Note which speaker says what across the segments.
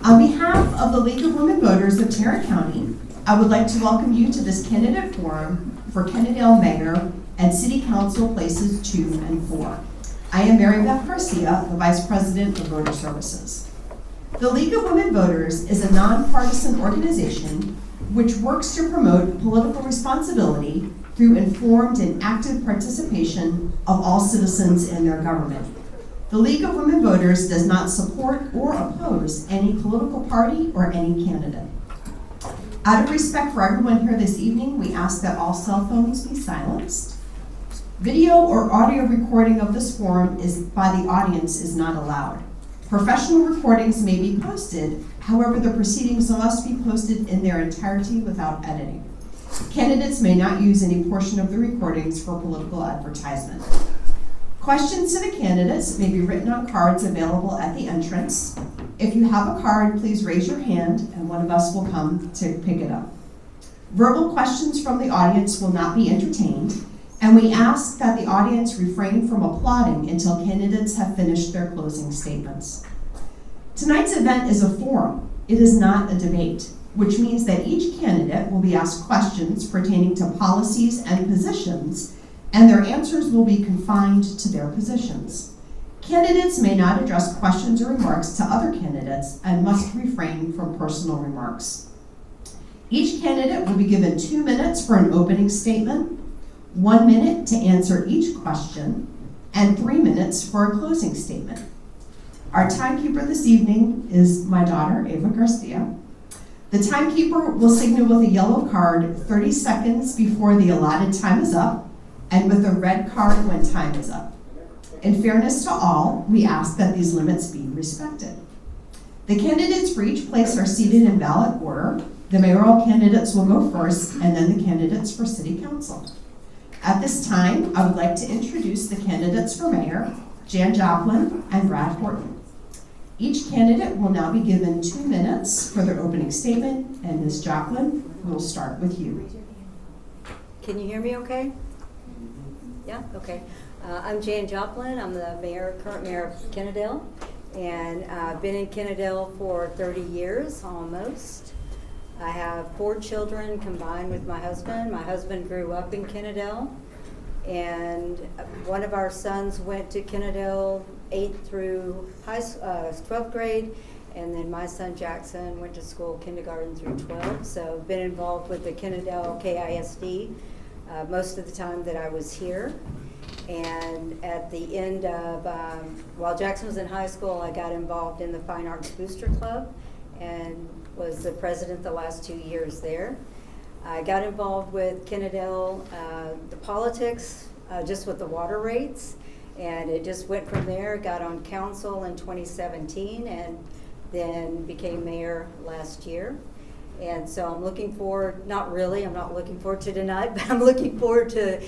Speaker 1: On behalf of the League of Women Voters of Tarrant County, I would like to welcome you to this candidate forum for Kennedale Mayor and City Council Places 2 and 4. I am Mary Beth Garcia, the Vice President of Voter Services. The League of Women Voters is a nonpartisan organization which works to promote political responsibility through informed and active participation of all citizens in their government. The League of Women Voters does not support or oppose any political party or any candidate. Out of respect for everyone here this evening, we ask that all cell phones be silenced. Video or audio recording of this forum by the audience is not allowed. Professional recordings may be posted, however, the proceedings must be posted in their entirety without editing. Candidates may not use any portion of the recordings for political advertisement. Questions to the candidates may be written on cards available at the entrance. If you have a card, please raise your hand and one of us will come to pick it up. Verbal questions from the audience will not be entertained, and we ask that the audience refrain from applauding until candidates have finished their closing statements. Tonight's event is a forum. It is not a debate, which means that each candidate will be asked questions pertaining to policies and positions, and their answers will be confined to their positions. Candidates may not address questions or remarks to other candidates and must refrain from personal remarks. Each candidate will be given 2 minutes for an opening statement, 1 minute to answer each question, and 3 minutes for a closing statement. Our timekeeper this evening is my daughter, Ava Garcia. The timekeeper will signal with a yellow card 30 seconds before the allotted time is up, and with a red card when time is up. In fairness to all, we ask that these limits be respected. The candidates for each place are seated in ballot order. The mayoral candidates will go first, and then the candidates for city council. At this time, I would like to introduce the candidates for mayor, Jan Joplin and Brad Horton. Each candidate will now be given 2 minutes for their opening statement, and Ms. Joplin, we'll start with you.
Speaker 2: Can you hear me okay? Yeah, okay. I'm Jan Joplin. I'm the current mayor of Kennedale, and I've been in Kennedale for 30 years almost. I have 4 children combined with my husband. My husband grew up in Kennedale, and one of our sons went to Kennedale 8th through 12th grade, and then my son Jackson went to school kindergarten through 12. So I've been involved with the Kennedale KISD most of the time that I was here. And at the end of, while Jackson was in high school, I got involved in the Fine Arts Booster Club and was the president the last 2 years there. I got involved with Kennedale, the politics, just with the water rates, and it just went from there. Got on council in 2017 and then became mayor last year. And so I'm looking forward, I'm not looking forward to tonight, but I'm looking forward to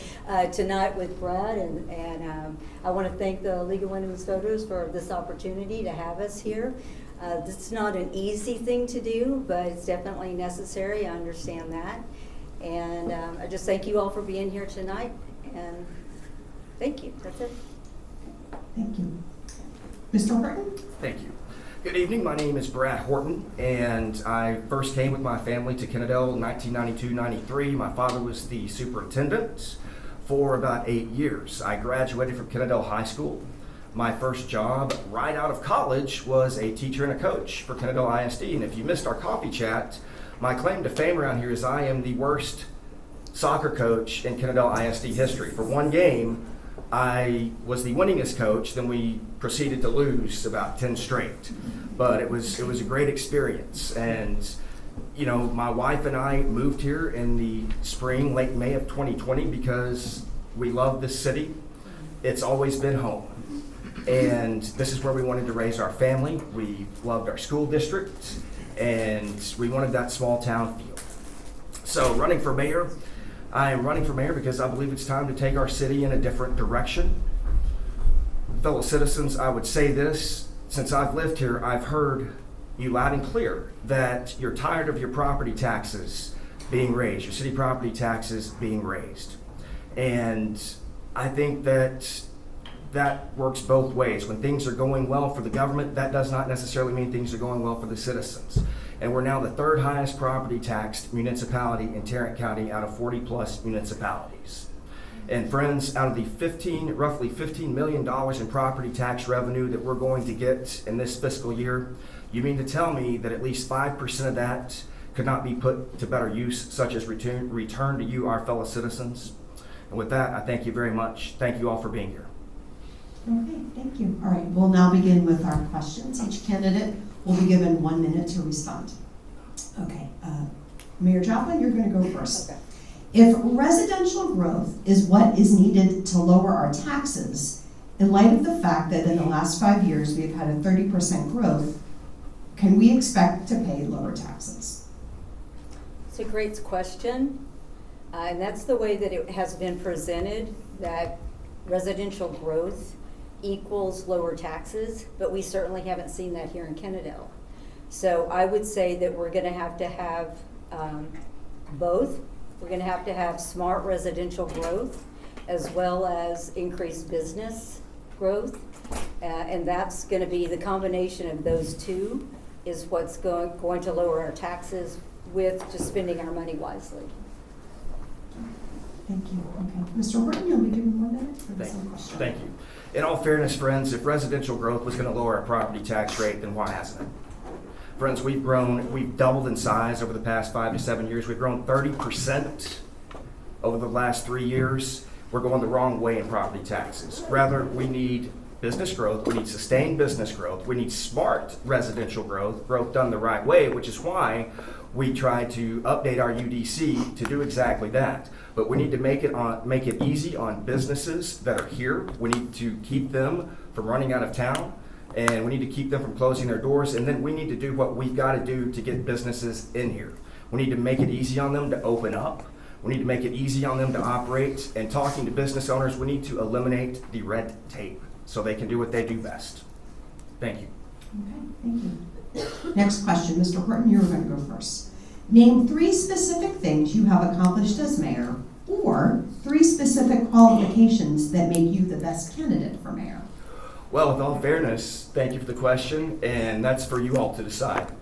Speaker 2: tonight with Brad. And I want to thank the League of Women's Voters for this opportunity to have us here. This is not an easy thing to do, but it's definitely necessary. I understand that. And I just thank you all for being here tonight. And thank you. That's it.
Speaker 1: Thank you. Mr. Horton?
Speaker 3: Thank you. Good evening, my name is Brad Horton, and I first came with my family to Kennedale in 1992-93. My father was the superintendent for about 8 years. I graduated from Kennedale High School. My first job right out of college was a teacher and a coach for Kennedale ISD, and if you missed our coffee chat, my claim to fame around here is I am the worst soccer coach in Kennedale ISD history. For one game, I was the winningest coach, then we proceeded to lose about 10 straight. But it was a great experience. And you know, my wife and I moved here in the spring, late May of 2020 because we love this city. It's always been home. And this is where we wanted to raise our family. We loved our school district and we wanted that small town feel. So running for mayor, I am running for mayor because I believe it's time to take our city in a different direction. Fellow citizens, I would say this, since I've lived here, I've heard you loud and clear that you're tired of your property taxes being raised, your city property taxes being raised. And I think that that works both ways. When things are going well for the government, that does not necessarily mean things are going well for the citizens. And we're now the third highest property taxed municipality in Tarrant County out of 40 plus municipalities. And friends, out of the roughly $15 million in property tax revenue that we're going to get in this fiscal year, you mean to tell me that at least 5% of that could not be put to better use, such as return to you, our fellow citizens? And with that, I thank you very much. Thank you all for being here.
Speaker 1: Okay, thank you. All right, we'll now begin with our questions. Each candidate will be given 1 minute to respond. Okay, Mayor Joplin, you're going to go first.
Speaker 2: Okay.
Speaker 1: If residential growth is what is needed to lower our taxes, in light of the fact that in the last 5 years we've had a 30% growth, can we expect to pay lower taxes?
Speaker 2: It's a great question, and that's the way that it has been presented, that residential growth equals lower taxes, but we certainly haven't seen that here in Kennedale. So I would say that we're going to have both. We're going to have smart residential growth as well as increased business growth, and that's going to be the combination of those two is what's going to lower our taxes with just spending our money wisely.
Speaker 1: Thank you. Okay, Mr. Horton, you'll be given 1 minute for the same question.
Speaker 3: Thank you. In all fairness, friends, if residential growth was going to lower our property tax rate, then why hasn't it? Friends, we've doubled in size over the past 5 to 7 years. We've grown 30% over the last 3 years. We're going the wrong way in property taxes. Rather, we need business growth, we need sustained business growth, we need smart residential growth done the right way, which is why we try to update our UDC to do exactly that. But we need to make it easy on businesses that are here. We need to keep them from running out of town, and we need to keep them from closing their doors, and then we need to do what we've got to do to get businesses in here. We need to make it easy on them to open up. We need to make it easy on them to operate. And talking to business owners, we need to eliminate the red tape so they can do what they do best. Thank you.
Speaker 1: Okay, thank you. Next question, Mr. Horton, you're going to go first. Name 3 specific things you have accomplished as mayor, or 3 specific qualifications that make you the best candidate for mayor.
Speaker 3: Well, with all fairness, thank you for the question, and that's for you all to decide.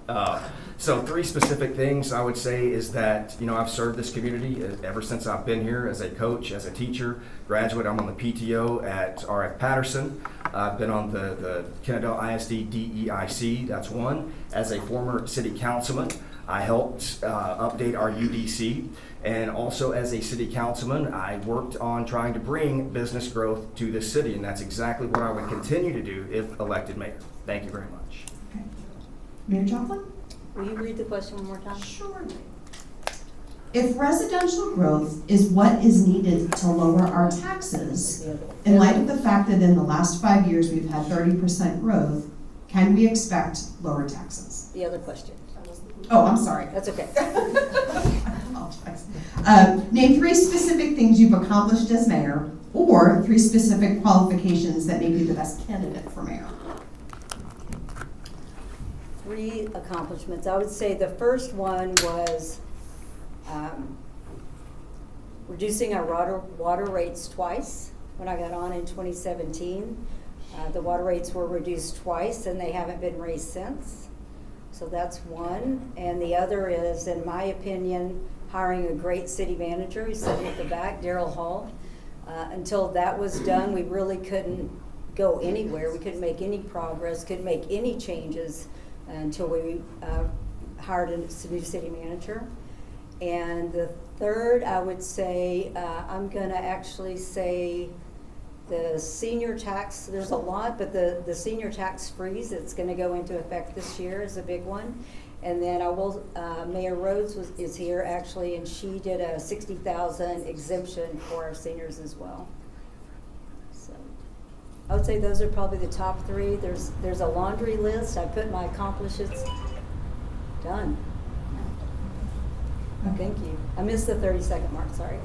Speaker 3: So 3 specific things I would say is that, I've served this community ever since I've been here as a coach, as a teacher, graduate. I'm on the PTO at RF Patterson. I've been on the Kennedale ISD DEIC, that's one. As a former city councilman, I helped update our UDC. And also as a city councilman, I worked on trying to bring business growth to this city, and that's exactly what I would continue to do if elected mayor. Thank you very much.
Speaker 1: Okay. Mayor Joplin?
Speaker 2: Will you read the question one more time?
Speaker 1: Sure. If residential growth is what is needed to lower our taxes, in light of the fact that in the last 5 years we've had 30% growth, can we expect lower taxes?
Speaker 2: The other question.
Speaker 1: Oh, I'm sorry.
Speaker 2: That's okay.
Speaker 1: I apologize. Name 3 specific things you've accomplished as mayor, or 3 specific qualifications that make you the best candidate for mayor.
Speaker 2: 3 accomplishments. I would say the first one was reducing our water rates twice. When I got on in 2017, the water rates were reduced twice, and they haven't been raised since. So that's one. And the other is, in my opinion, hiring a great city manager. He's sitting at the back, Daryl Hall. Until that was done, we really couldn't go anywhere. We couldn't make any progress, couldn't make any changes until we hired a new city manager. And the third, I would say, I'm going to actually say the senior tax. There's a lot, but the senior tax freeze that's going to go into effect this year is a big one. And then I will, Mayor Rhodes is here actually, and she did a $60,000 exemption for our seniors as well. So I would say those are probably the top 3. There's a laundry list. I put my accomplishments. Done.
Speaker 1: Okay.
Speaker 2: Thank you. I missed the 30-second mark, sorry.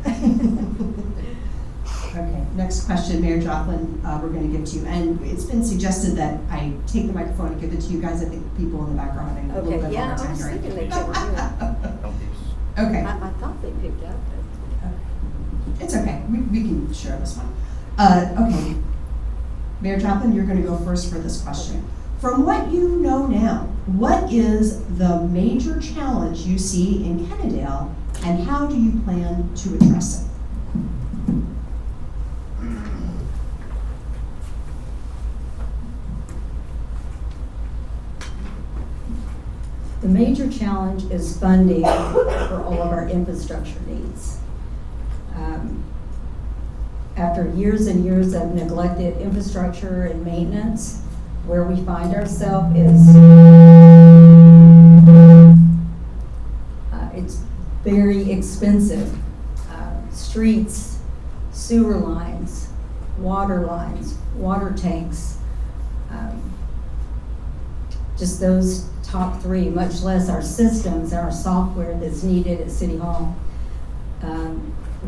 Speaker 1: Okay, next question, Mayor Joplin, we're going to give to you. And it's been suggested that I take the microphone and give it to you guys. I think people in the back are having a little bit
Speaker 2: Yeah,
Speaker 1: harder
Speaker 2: I
Speaker 1: time
Speaker 2: was
Speaker 1: hearing.
Speaker 2: thinking they couldn't hear.
Speaker 1: Okay.
Speaker 2: I thought they picked up, but
Speaker 1: It's okay. We can share this one. Okay. Mayor Joplin, you're going to go first for this question. From what you know now, what is the major challenge you see in Kennedale, and how do you plan to address it?
Speaker 2: The major challenge is funding for all of our infrastructure needs. After years and years of neglected infrastructure and maintenance, where we find ourselves is it's very expensive. Streets, sewer lines, water tanks, just those top three, much less our systems and our software that's needed at City Hall.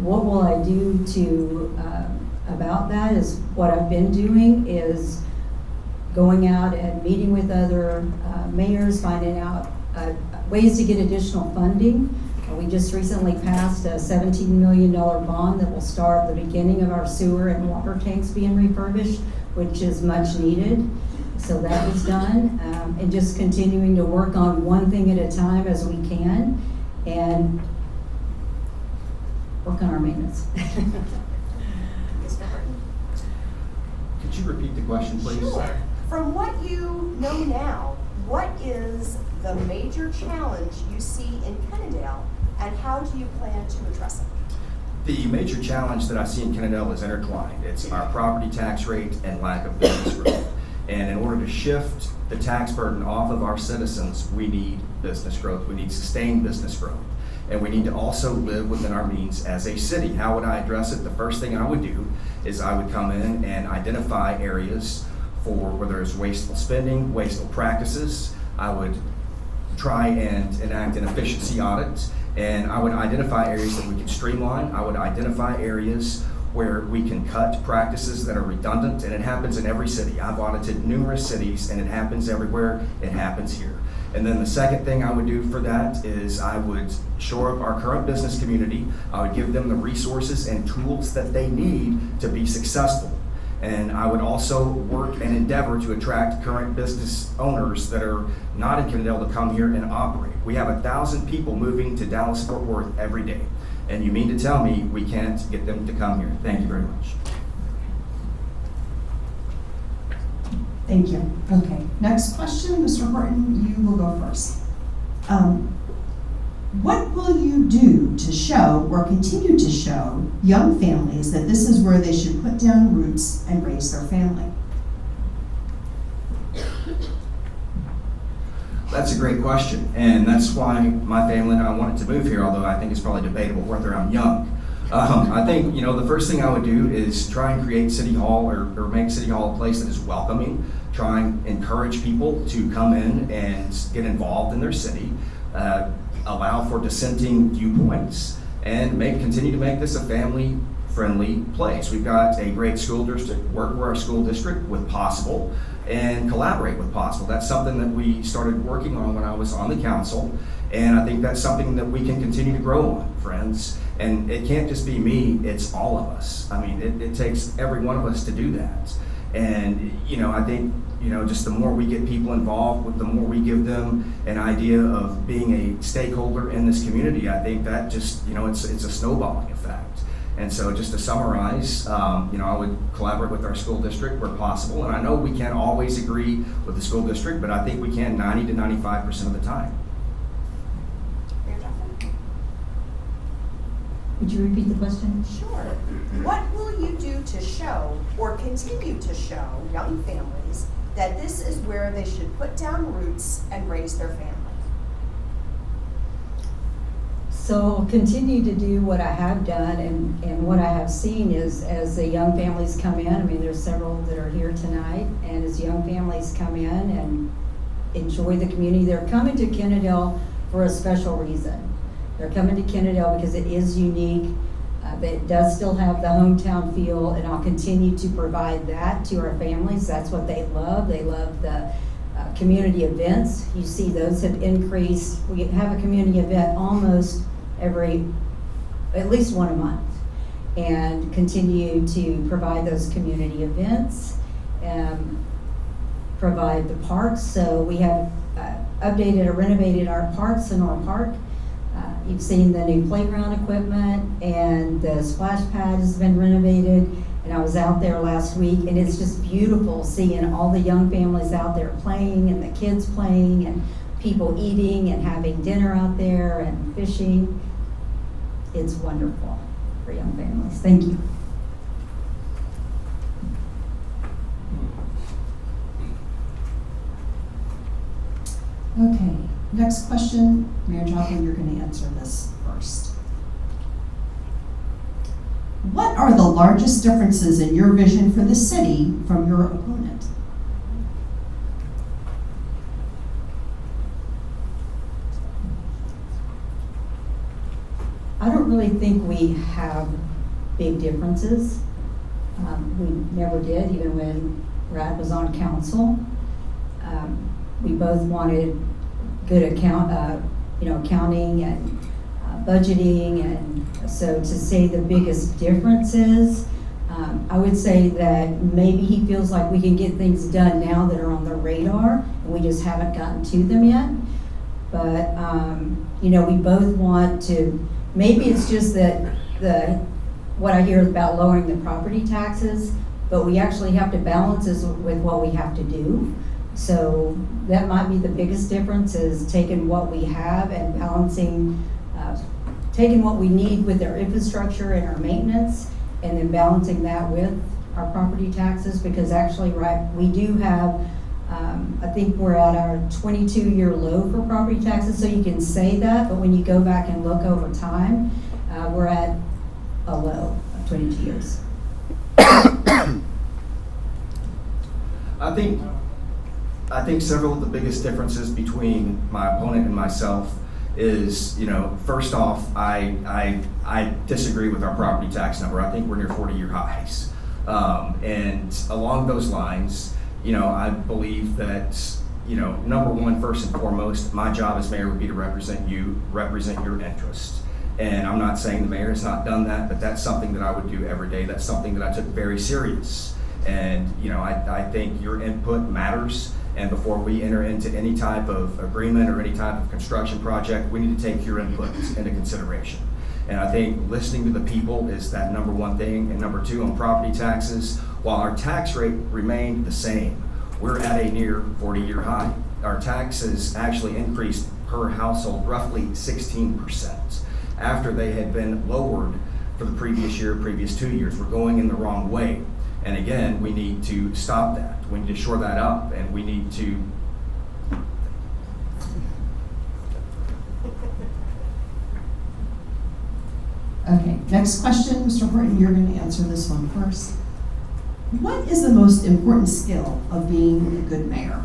Speaker 2: What will I do about that is what I've been doing is going out and meeting with other mayors, finding out ways to get additional funding. We just recently passed a $17 million bond that will start the beginning of our sewer and water tanks being refurbished, which is much needed. So that was done, and just continuing to work on one thing at a time as we can, and work on our maintenance.
Speaker 3: Could you repeat the question, please?
Speaker 1: Sure. From what you know now, what is the major challenge you see in Kennedale, and how do you plan to address it?
Speaker 3: The major challenge that I see in Kennedale is intertwined. It's our property tax rate and lack of business growth. And in order to shift the tax burden off of our citizens, we need business growth. We need sustained business growth. And we need to also live within our means as a city. How would I address it? The first thing I would do is I would come in and identify areas for where there's wasteful spending, wasteful practices. I would try and enact an efficiency audit, and I would identify areas that we can streamline. I would identify areas where we can cut practices that are redundant, and it happens in every city. I've audited numerous cities, and it happens everywhere. It happens here. And then the second thing I would do for that is I would shore up our current business community. I would give them the resources and tools that they need to be successful. And I would also work and endeavor to attract current business owners that are not in Kennedale to come here and operate. We have 1,000 people moving to Dallas-Fort Worth every day. And you mean to tell me we can't get them to come here? Thank you very much.
Speaker 1: Thank you. Okay, next question, Mr. Horton, you will go first. What will you do to show or continue to show young families that this is where they should put down roots and raise their family?
Speaker 3: That's a great question, and that's why my family and I wanted to move here, although I think it's probably debatable whether I'm young. I think, the first thing I would do is try and create City Hall or make City Hall a place that is welcoming, try and encourage people to come in and get involved in their city, allow for dissenting viewpoints, and continue to make this a family-friendly place. We've got a great school district, work with our school district with Possible, and collaborate with Possible. That's something that we started working on when I was on the council, and I think that's something that we can continue to grow on, friends. And it can't just be me, it's all of us. I mean, it takes every one of us to do that. And, I think, just the more we get people involved, the more we give them an idea of being a stakeholder in this community, I think that just, it's a snowballing effect. And so just to summarize, I would collaborate with our school district where possible. And I know we can't always agree with the school district, but I think we can 90 to 95% of the time.
Speaker 2: Would you repeat the question?
Speaker 1: Sure. What will you do to show or continue to show young families that this is where they should put down roots and raise their family?
Speaker 2: So I'll continue to do what I have done, and what I have seen is as the young families come in, there's several that are here tonight, and as young families come in and enjoy the community, they're coming to Kennedale for a special reason. They're coming to Kennedale because it is unique. It does still have the hometown feel, and I'll continue to provide that to our families. That's what they love. They love the community events. You see those have increased. We have a community event almost at least one a month, and continue to provide those community events. provide the parks. So we have updated or renovated our parks in our park. You've seen the new playground equipment, and the splash pad has been renovated. And I was out there last week, and it's just beautiful seeing all the young families out there playing, and the kids playing, and people eating and having dinner out there and fishing. It's wonderful for young families. Thank you.
Speaker 1: Okay, next question. Mayor Joplin, you're going to answer this first. What are the largest differences in your vision for the city from your opponent?
Speaker 2: I don't really think we have big differences. We never did, even when Brad was on council. We both wanted good accounting and budgeting, and so to say the biggest differences, I would say that maybe he feels like we can get things done now that are on the radar, and we just haven't gotten to them yet. But we both want to. Maybe it's just that what I hear about lowering the property taxes, but we actually have to balance this with what we have to do. So that might be the biggest difference, is taking what we have and balancing, taking what we need with our infrastructure and our maintenance, and then balancing that with our property taxes, because actually, we do have, I think we're at our 22-year low for property taxes, so you can say that, but when you go back and look over time, we're at a low of 22 years.
Speaker 3: I think several of the biggest differences between my opponent and myself is, first off, I disagree with our property tax number. I think we're near 40-year highs. And along those lines, I believe that, number one, first and foremost, my job as mayor would be to represent you, represent your interest. And I'm not saying the mayor has not done that, but that's something that I would do every day. That's something that I took very serious. And, I think your input matters. And before we enter into any type of agreement or any type of construction project, we need to take your input into consideration. And I think listening to the people is that number one thing. And number two, on property taxes, while our tax rate remained the same, we're at a near 40-year high. Our taxes actually increased per household roughly 16% after they had been lowered for the previous 2 years. We're going in the wrong way. And again, we need to stop that. We need to shore that up, and we need to.
Speaker 1: Okay, next question, Mr. Horton, you're going to answer this one first. What is the most important skill of being a good mayor?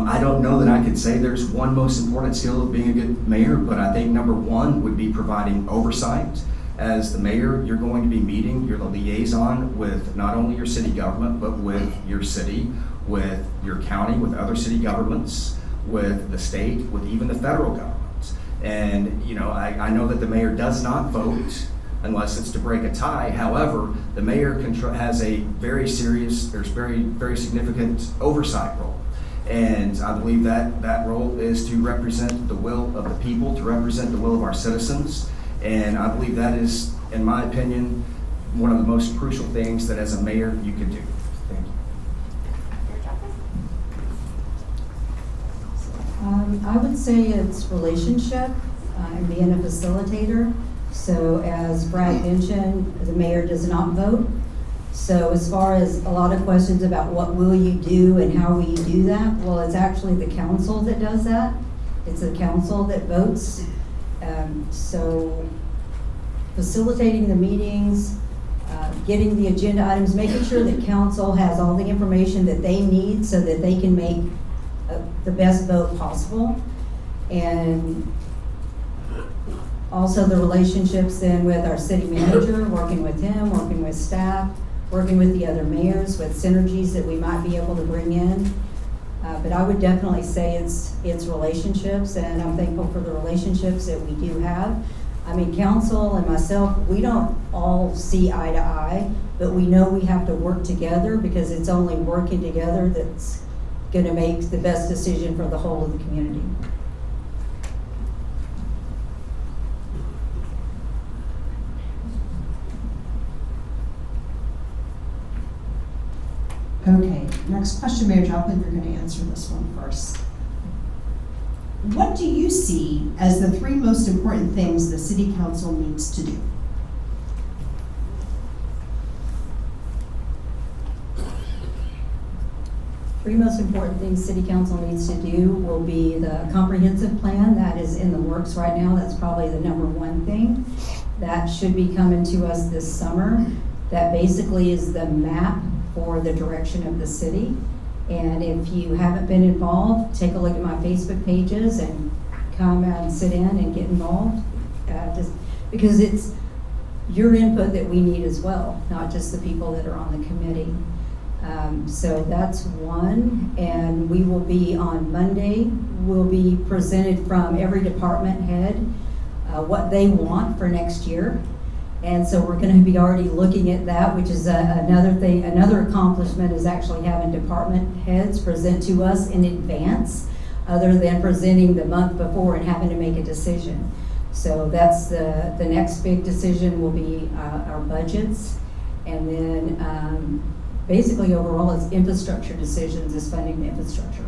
Speaker 3: I don't know that I could say there's one most important skill of being a good mayor, but I think number one would be providing oversight. As the mayor, you're going to be meeting, you're the liaison with not only your city government, but with your city, with your county, with other city governments, with the state, with even the federal government. And, I know that the mayor does not vote unless it's to break a tie. However, the mayor has a very serious, there's very significant oversight role. And I believe that role is to represent the will of the people, to represent the will of our citizens. And I believe that is, in my opinion, one of the most crucial things that as a mayor you can do. Thank you.
Speaker 2: I would say it's relationship and being a facilitator. So as Brad mentioned, the mayor does not vote. So as far as a lot of questions about what will you do and how will you do that, well, it's actually the council that does that. It's the council that votes. So facilitating the meetings, getting the agenda items, making sure that council has all the information that they need so that they can make the best vote possible. And also the relationships then with our city manager, working with him, working with staff, working with the other mayors, with synergies that we might be able to bring in. But I would definitely say it's relationships, and I'm thankful for the relationships that we do have. I mean, council and myself, we don't all see eye to eye, but we know we have to work together because it's only working together that's gonna make the best decision for the whole of the community.
Speaker 1: Okay, next question, Mayor Joplin, you're gonna answer this one first. What do you see as the three most important things the city council needs to do?
Speaker 2: Three most important things city council needs to do will be the comprehensive plan that is in the works right now. That's probably the number one thing. That should be coming to us this summer. That basically is the map for the direction of the city. And if you haven't been involved, take a look at my Facebook pages and come and sit in and get involved. Just because it's your input that we need as well, not just the people that are on the committee. So that's one, and we will be on Monday, we'll be presented from every department head what they want for next year. And so we're gonna be already looking at that, which is another thing, another accomplishment is actually having department heads present to us in advance, other than presenting the month before and having to make a decision. So that's the next big decision will be our budgets. And then basically overall it's infrastructure decisions, is funding the infrastructure.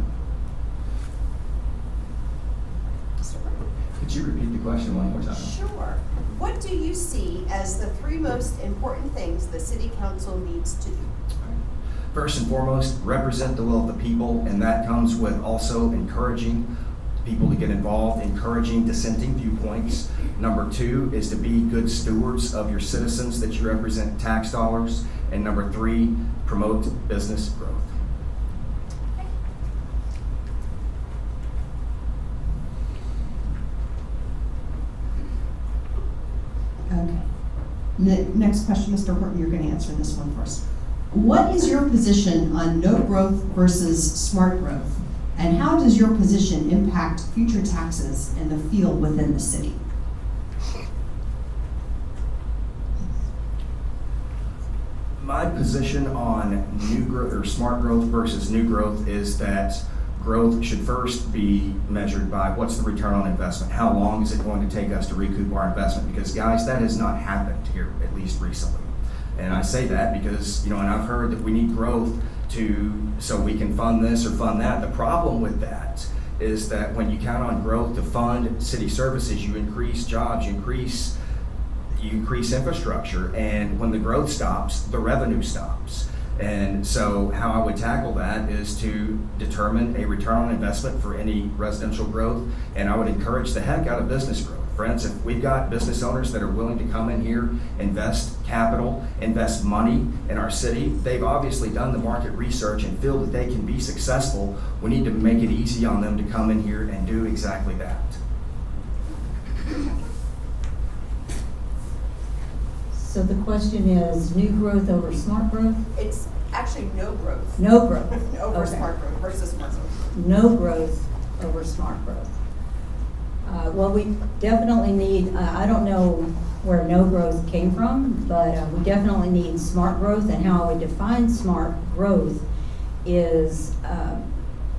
Speaker 3: Could you repeat the question one more time?
Speaker 1: Sure. What do you see as the three most important things the city council needs to do?
Speaker 3: First and foremost, represent the will of the people, and that comes with also encouraging people to get involved, encouraging dissenting viewpoints. Number two is to be good stewards of your citizens that you represent, tax dollars. And number three, promote business growth.
Speaker 1: Okay. Next question, Mr. Horton, you're gonna answer this one first. What is your position on no growth versus smart growth? And how does your position impact future taxes in the field within the city?
Speaker 3: My position on new growth or smart growth versus new growth is that growth should first be measured by what's the return on investment? How long is it going to take us to recoup our investment? Because guys, that has not happened here, at least recently. And I say that because, and I've heard that we need growth so we can fund this or fund that. The problem with that is that when you count on growth to fund city services, you increase jobs, you increase infrastructure, and when the growth stops, the revenue stops. And so how I would tackle that is to determine a return on investment for any residential growth, and I would encourage the heck out of business growth. Friends, if we've got business owners that are willing to come in here, invest capital, invest money in our city, they've obviously done the market research and feel that they can be successful. We need to make it easy on them to come in here and do exactly that.
Speaker 2: So the question is, new growth over smart growth?
Speaker 1: It's actually no growth.
Speaker 2: No growth.
Speaker 1: Over
Speaker 2: Okay.
Speaker 1: smart growth versus smart growth.
Speaker 2: No growth over smart growth. Well, we definitely need, I don't know where no growth came from, but we definitely need smart growth, and how I would define smart growth is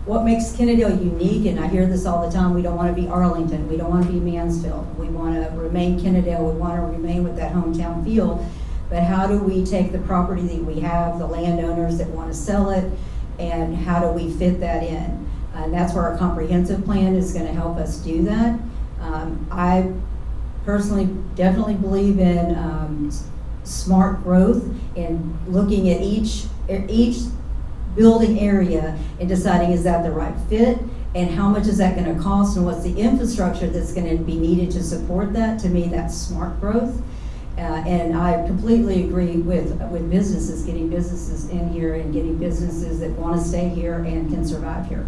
Speaker 2: what makes Kennedale unique, and I hear this all the time, we don't want to be Arlington, we don't want to be Mansfield, we want to remain Kennedale, we want to remain with that hometown feel, but how do we take the property that we have, the landowners that want to sell it, and how do we fit that in? And that's where our comprehensive plan is going to help us do that. I personally definitely believe in smart growth and looking at each building area and deciding, is that the right fit, and how much is that going to cost, and what's the infrastructure that's going to be needed to support that. To me, that's smart growth. And I completely agree with businesses, getting businesses in here and getting businesses that want to stay here and can survive here.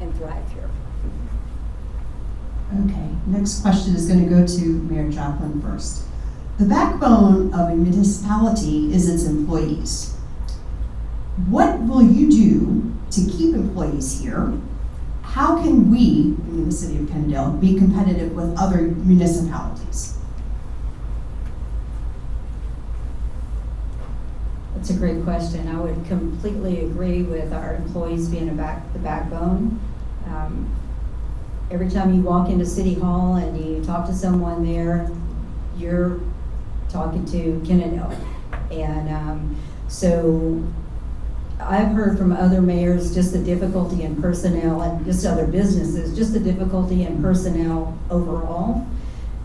Speaker 2: And thrive here.
Speaker 1: Okay, next question is going to go to Mayor Joplin first. The backbone of a municipality is its employees. What will you do to keep employees here? how can we, in the city of Kennedale, be competitive with other municipalities?
Speaker 4: That's a great question. I would completely agree with our employees being the backbone. Every time you walk into City Hall and you talk to someone there, you're talking to Kennedale. And so I've heard from other mayors just the difficulty in personnel and just other businesses, just the difficulty in personnel overall.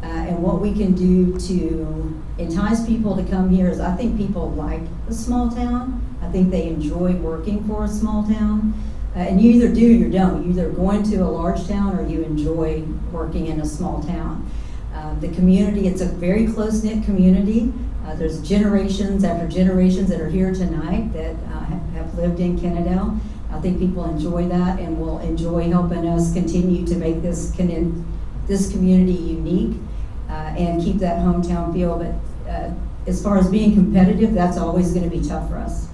Speaker 4: And what we can do to entice people to come here is I think people like a small town. I think they enjoy working for a small town. And you either do or you don't. You're either going to a large town or you enjoy working in a small town. The community, it's a very close-knit community. There's generations after generations that are here tonight that have lived in Kennedale. I think people enjoy that and will enjoy helping us continue to make this community unique and keep that hometown feel. But as far as being competitive, that's always going to be tough for us.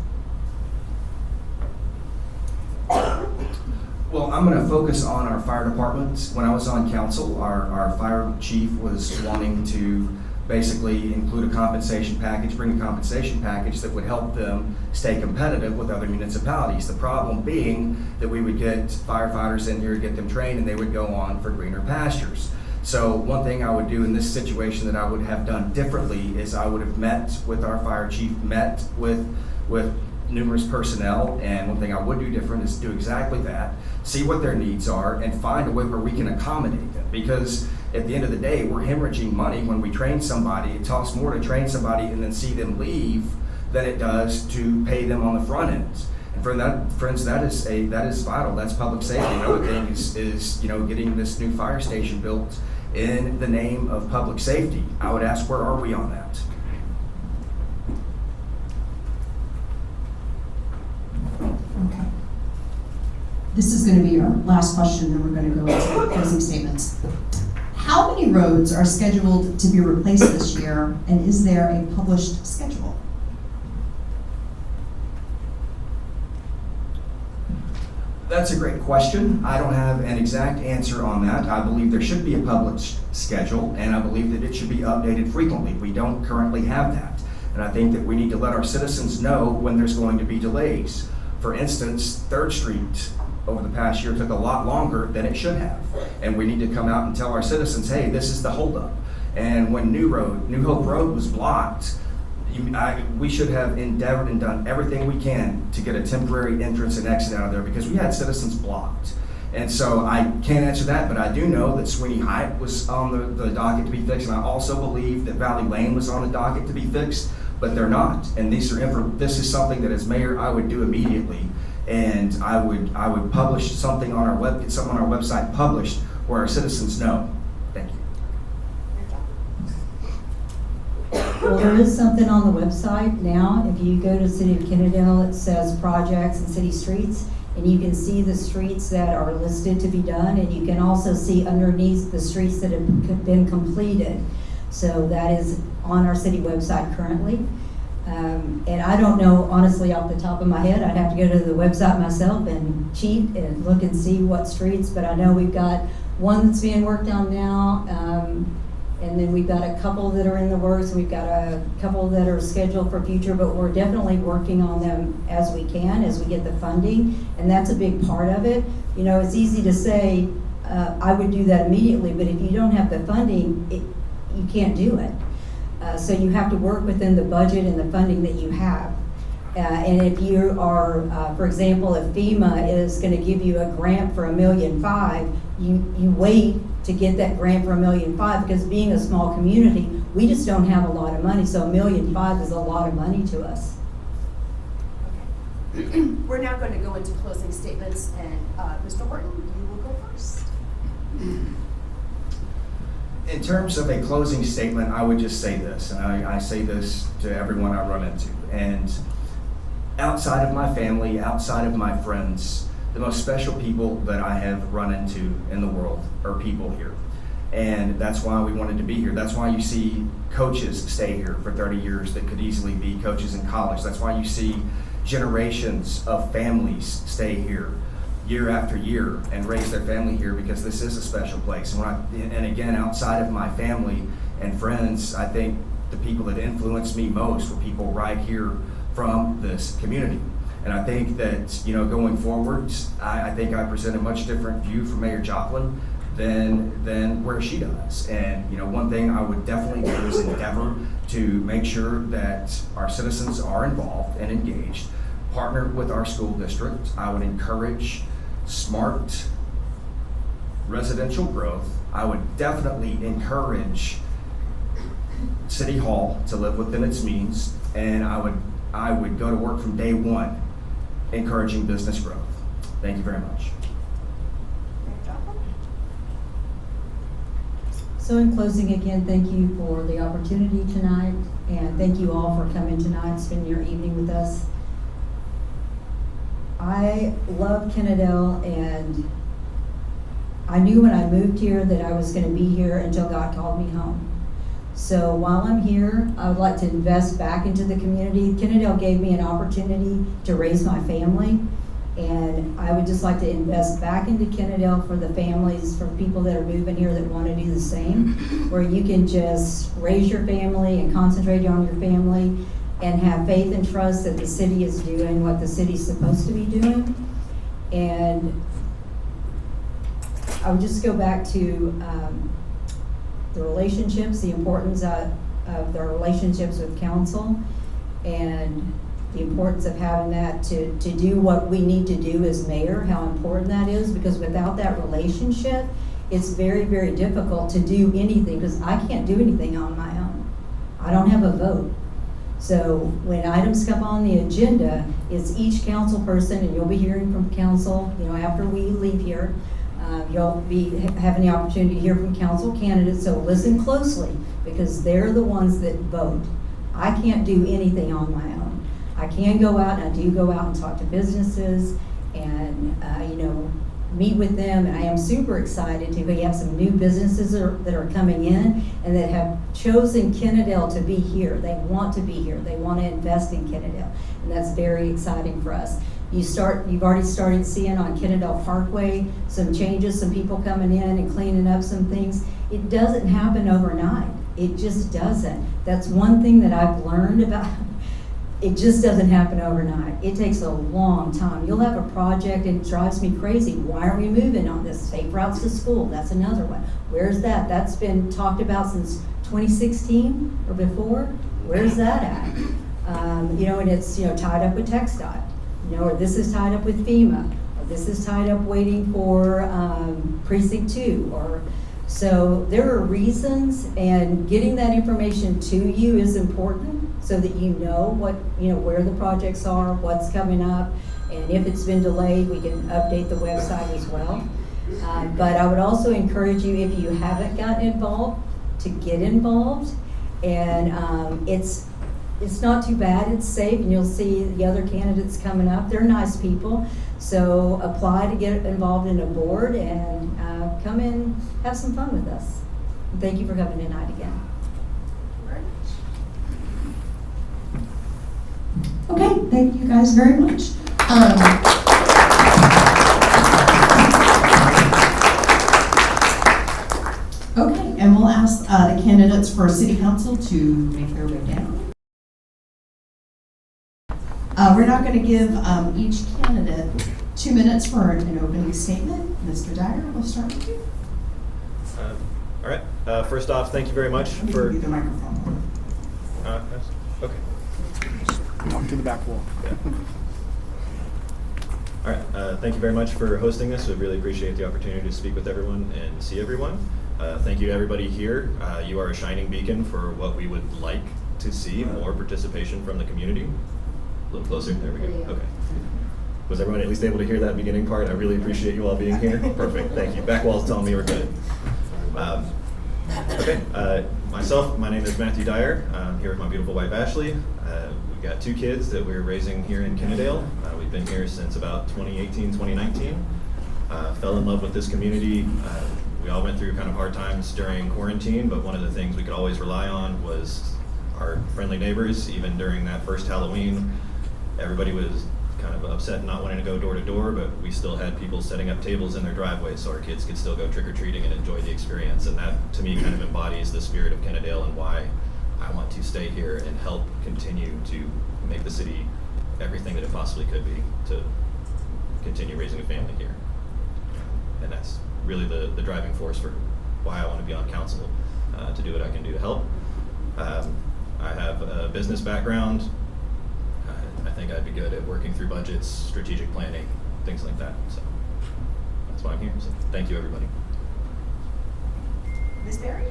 Speaker 3: Well, I'm going to focus on our fire department. When I was on council, our fire chief was wanting to basically include a compensation package, bring a compensation package that would help them stay competitive with other municipalities. The problem being that we would get firefighters in here, get them trained, and they would go on for greener pastures. So one thing I would do in this situation that I would have done differently is I would have met with our fire chief, met with numerous personnel, and one thing I would do different is do exactly that, see what their needs are, and find a way where we can accommodate them. Because at the end of the day, we're hemorrhaging money when we train somebody. It costs more to train somebody and then see them leave than it does to pay them on the front end. And for that, friends, that is vital. That's public safety. Another thing is getting this new fire station built in the name of public safety. I would ask, where are we on that?
Speaker 1: Okay. This is going to be our last question, then we're going to go into closing statements. How many roads are scheduled to be replaced this year, and is there a published schedule?
Speaker 3: That's a great question. I don't have an exact answer on that. I believe there should be a published schedule, and I believe that it should be updated frequently. We don't currently have that. And I think that we need to let our citizens know when there's going to be delays. For instance, 3rd Street over the past year took a lot longer than it should have. And we need to come out and tell our citizens, hey, this is the holdup. And when New Hope Road was blocked, we should have endeavored and done everything we can to get a temporary entrance and exit out of there, because we had citizens blocked. And so I can't answer that, but I do know that Sweeney Heights was on the docket to be fixed, and I also believe that Valley Lane was on the docket to be fixed, but they're not. And this is something that as mayor I would do immediately, and I would publish something on get something on our website published where our citizens know. Thank you.
Speaker 4: Well, there is something on the website now. If you go to City of Kennedale, it says projects and city streets, and you can see the streets that are listed to be done, and you can also see underneath the streets that have been completed. So that is on our city website currently. And I don't know, honestly, off the top of my head. I'd have to go to the website myself and cheat and look and see what streets, but I know we've got one that's being worked on now, and then we've got a couple that are in the works. We've got a couple that are scheduled for future, but we're definitely working on them as we can, as we get the funding, and that's a big part of it. You know, it's easy to say, I would do that immediately, but if you don't have the funding, you can't do it. So you have to work within the budget and the funding that you have. And if you are, for example, if FEMA is going to give you a grant for $1.5 million, you wait to get that grant for $1.5 million, because being a small community, we just don't have a lot of money. So $1.5 million is a lot of money to us.
Speaker 5: Okay. We're now going to go into closing statements, and Mr. Horton, you will go first.
Speaker 3: In terms of a closing statement, I would just say this, and I say this to everyone I run into. And outside of my family, outside of my friends, the most special people that I have run into in the world are people here. And that's why we wanted to be here. That's why you see coaches stay here for 30 years that could easily be coaches in college. That's why you see generations of families stay here. year after year and raise their family here because this is a special place. And again, outside of my family and friends, I think the people that influenced me most were people right here from this community. And I think that, going forward, I think I present a much different view for Mayor Joplin than where she does. And, one thing I would definitely do is endeavor to make sure that our citizens are involved and engaged, partner with our school district. I would encourage smart residential growth. I would definitely encourage City Hall to live within its means, and I would go to work from day one encouraging business growth. Thank you very much.
Speaker 5: Mayor Joplin?
Speaker 4: So in closing, again, thank you for the opportunity tonight, and thank you all for coming tonight, spending your evening with us. I love Kennedale, and I knew when I moved here that I was going to be here until God called me home. So while I'm here, I would like to invest back into the community. Kennedale gave me an opportunity to raise my family, and I would just like to invest back into Kennedale for the families, for people that are moving here that want to do the same, where you can just raise your family and concentrate on your family and have faith and trust that the city is doing what the city's supposed to be doing. And I would just go back to the relationships, the importance of the relationships with council, and the importance of having that to do what we need to do as mayor, how important that is, because without that relationship, it's very, very difficult to do anything, because I can't do anything on my own. I don't have a vote. So when items come on the agenda, it's each council person, and you'll be hearing from council, after we leave here. You'll be having the opportunity to hear from council candidates, so listen closely, because they're the ones that vote. I can't do anything on my own. I can go out, and I do go out and talk to businesses and, meet with them, and I am super excited we have some new businesses that are coming in and that have chosen Kennedale to be here. They want to be here. They want to invest in Kennedale, and that's very exciting for us. You've already started seeing on Kennedale Parkway some changes, some people coming in and cleaning up some things. It doesn't happen overnight. It just doesn't. That's one thing that I've learned about. It just doesn't happen overnight. It takes a long time. You'll have a project and it drives me crazy. Why are we moving on this? Safe routes to school, that's another one. Where's that? That's been talked about since 2016 or before. Where's that at? And it's, tied up with TxDOT. Or this is tied up with FEMA, or this is tied up waiting for precinct 2, so there are reasons, and getting that information to you is important so that you know where the projects are, what's coming up, and if it's been delayed, we can update the website as well. But I would also encourage you, if you haven't gotten involved, to get involved, and it's not too bad, it's safe, and you'll see the other candidates coming up. They're nice people. So apply to get involved in a board and come in, have some fun with us. And thank you for coming tonight again.
Speaker 1: Okay, thank you guys very much. Okay, and we'll ask the candidates for city council to make their way down. We're now going to give each candidate 2 minutes for an opening statement. Mr. Dyer, we'll start with you.
Speaker 6: All right. First off, thank you very much for.
Speaker 1: The microphone.
Speaker 6: Yes. Okay.
Speaker 7: Talk to the back wall.
Speaker 6: Yeah. All right. Thank you very much for hosting this. We really appreciate the opportunity to speak with everyone and see everyone. Thank you to everybody here. You are a shining beacon for what we would like to see, more participation from the community. A little closer. There we go. Okay. Was everyone at least able to hear that beginning part? I really appreciate you all being here. Perfect. Thank you. Back wall's telling me we're good. Okay. My name is Matthew Dyer. I'm here with my beautiful wife, Ashley. We've got 2 kids that we're raising here in Kennedale. We've been here since about 2018, 2019. Fell in love with this community. We all went through kind of hard times during quarantine, but one of the things we could always rely on was our friendly neighbors. Even during that first Halloween, everybody was kind of upset not wanting to go door to door, but we still had people setting up tables in their driveways so our kids could still go trick-or-treating and enjoy the experience. And that, to me, kind of embodies the spirit of Kennedale and why I want to stay here and help continue to make the city everything that it possibly could be to continue raising a family here. And that's really the driving force for why I want to be on council, to do what I can do to help. I have a business background. I think I'd be good at working through budgets, strategic planning, things like that. So that's why I'm here. So thank you, everybody.
Speaker 5: Ms. Berry?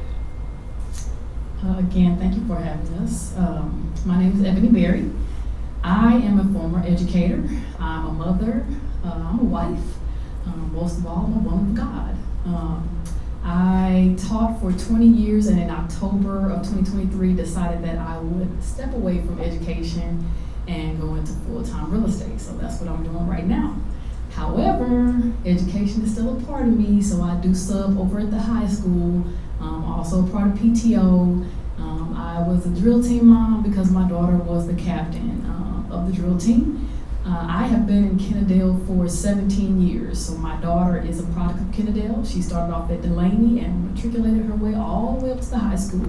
Speaker 7: Again, thank you for having us. My name is Ebony Berry. I am a former educator. I'm a mother. I'm a wife. Most of all, I'm a woman of God. I taught for 20 years, and in October of 2023 decided that I would step away from education and go into full-time real estate. So that's what I'm doing right now. However, education is still a part of me, so I do sub over at the high school. Also a part of PTO. I was a drill team mom because my daughter was the captain of the drill team. I have been in Kennedale for 17 years, so my daughter is a product of Kennedale. She started off at Delaney and matriculated her way all the way up to the high school,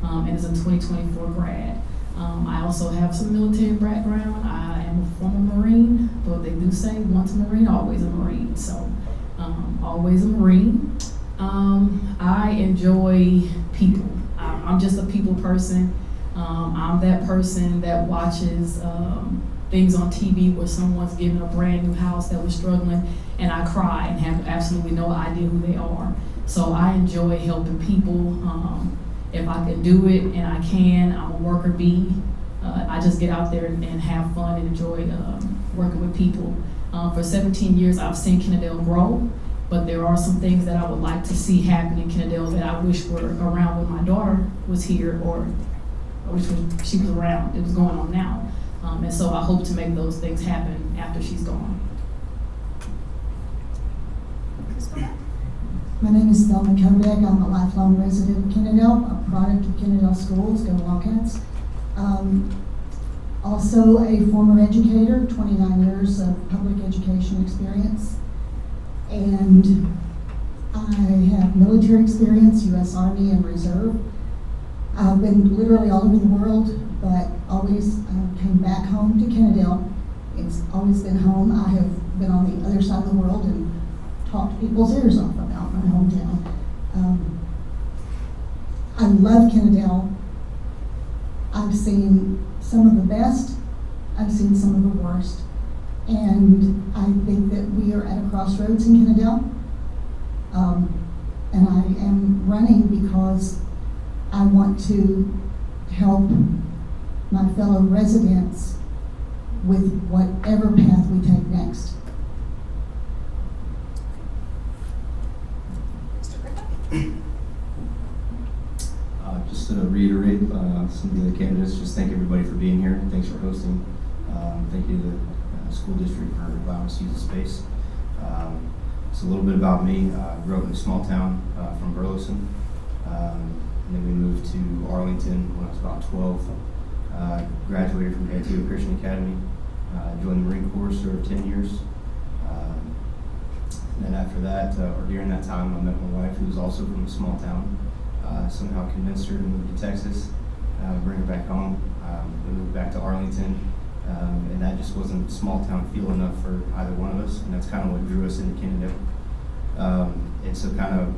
Speaker 7: and is a 2024 grad. I also have some military background. I am a former Marine, but they do say once a Marine, always a Marine, so always a Marine. I enjoy people. I'm just a people person. I'm that person that watches things on TV where someone's given a brand new house that was struggling, and I cry and have absolutely no idea who they are. So I enjoy helping people. If I can do it, and I can, I'm a worker bee. I just get out there and have fun and enjoy working with people. For 17 years, I've seen Kennedale grow, but there are some things that I would like to see happen in Kennedale that I wish were around when my daughter was here, or which she was around. It was going on now. And so I hope to make those things happen after she's gone.
Speaker 8: My name is Thelma Kodak. I'm a lifelong resident of Kennedale, a product of Kennedale Schools, go Wildcats. Also a former educator, 29 years of public education experience. And I have military experience, U.S. Army and Reserve. I've been literally all over the world, but always came back home to Kennedale. It's always been home. I have been on the other side of the world and talked people's ears off about my hometown. I love Kennedale. I've seen some of the best. I've seen some of the worst. And I think that we are at a crossroads in Kennedale. And I am running because I want to help my fellow residents with whatever path we take next.
Speaker 5: Mr. Griffin?
Speaker 9: Just to reiterate some of the other candidates, just thank everybody for being here. Thanks for hosting. Thank you to the school district for allowing us to use the space. So a little bit about me. I grew up in a small town from Burleson. And then we moved to Arlington when I was about 12. Graduated from Antioch Christian Academy. Joined the Marine Corps, served 10 years. And then after that, or during that time, I met my wife, who was also from a small town. Somehow convinced her to move to Texas, bring her back home. We moved back to Arlington, and that just wasn't small town feel enough for either one of us, and that's kind of what drew us into Kennedale. And so kind of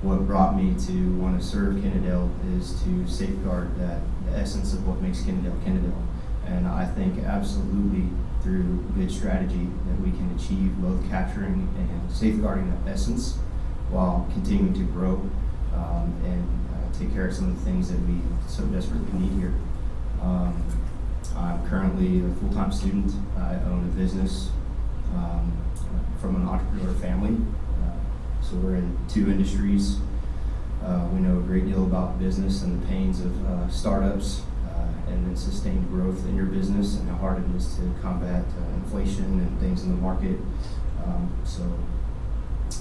Speaker 9: what brought me to want to serve Kennedale is to safeguard the essence of what makes Kennedale Kennedale. And I think absolutely through good strategy that we can achieve both capturing and safeguarding that essence while continuing to grow and take care of some of the things that we so desperately need here. I'm currently a full-time student. I own a business from an entrepreneur family. So we're in two industries. We know a great deal about business and the pains of startups and then sustained growth in your business and how hard it is to combat inflation and things in the market. So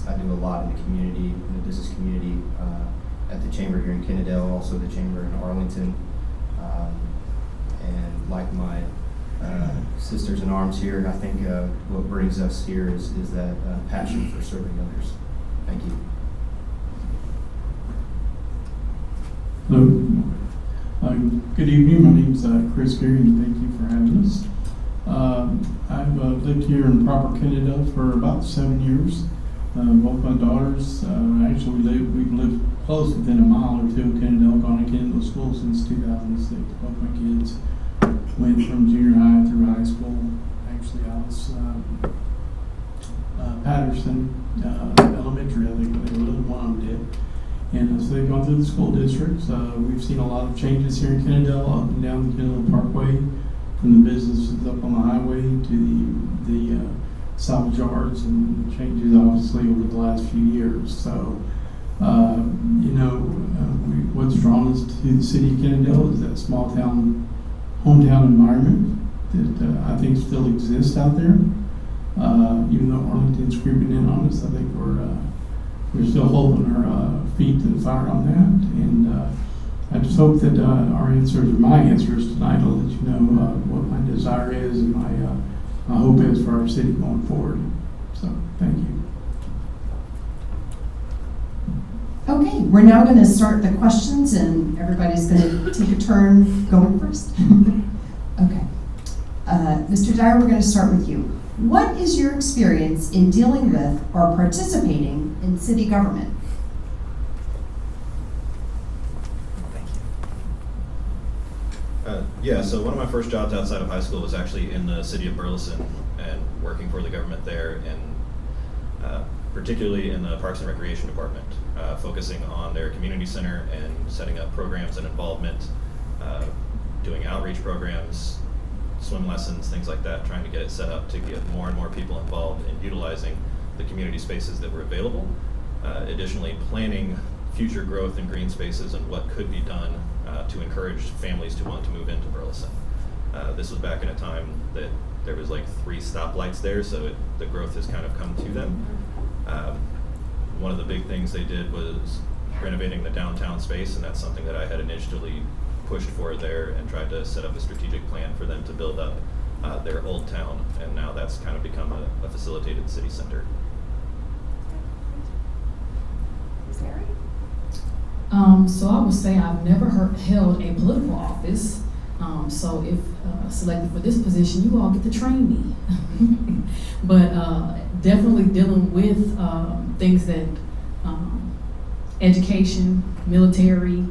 Speaker 9: I do a lot in the community, in the business community, at the chamber here in Kennedale, also the chamber in Arlington. And like my sisters in arms here. I think what brings us here is that passion for serving others. Thank you.
Speaker 10: Hello. Good evening. My name's Chris Geary, and thank you for having us. I've lived here in proper Kennedale for about 7 years. Both my daughters, actually we've lived close within a mile or two of Kennedale, gone to Kennedale school since 2006. Both my kids went from junior high through high school. Actually, I was Patterson Elementary, I think, but they were little one of them did. And so they've gone through the school districts. We've seen a lot of changes here in Kennedale, up and down the Kennedale Parkway, from the businesses up on the highway to the salvage yards, and changes obviously over the last few years. So, what's drawn us to the city of Kennedale is that small town, hometown environment that I think still exists out there. Even though Arlington's creeping in on us, I think we're still holding our feet to the fire on that. And I just hope that our answers, or my answers tonight, will let you know what my desire is and my hope is for our city going forward. So, thank you.
Speaker 1: Okay, we're now going to start the questions, and everybody's going to take a turn going first. Okay. Mr. Dyer, we're going to start with you. What is your experience in dealing with or participating in city government?
Speaker 6: Yeah, so one of my first jobs outside of high school was actually in the city of Burleson and working for the government there, and particularly in the Parks and Recreation Department, focusing on their community center and setting up programs and involvement, doing outreach programs, swim lessons, things like that, trying to get it set up to get more and more people involved in utilizing the community spaces that were available. Additionally, planning future growth in green spaces and what could be done to encourage families to want to move into Burleson. This was back in a time that there was like 3 stoplights there, so the growth has kind of come to them. One of the big things they did was renovating the downtown space, and that's something that I had initially pushed for there and tried to set up a strategic plan for them to build up their old town, and now that's kind of become a facilitated city center.
Speaker 5: Ms. Mary?
Speaker 7: So I would say I've never held a political office. So if selected for this position, you all get to train me. But definitely dealing with things that education, military,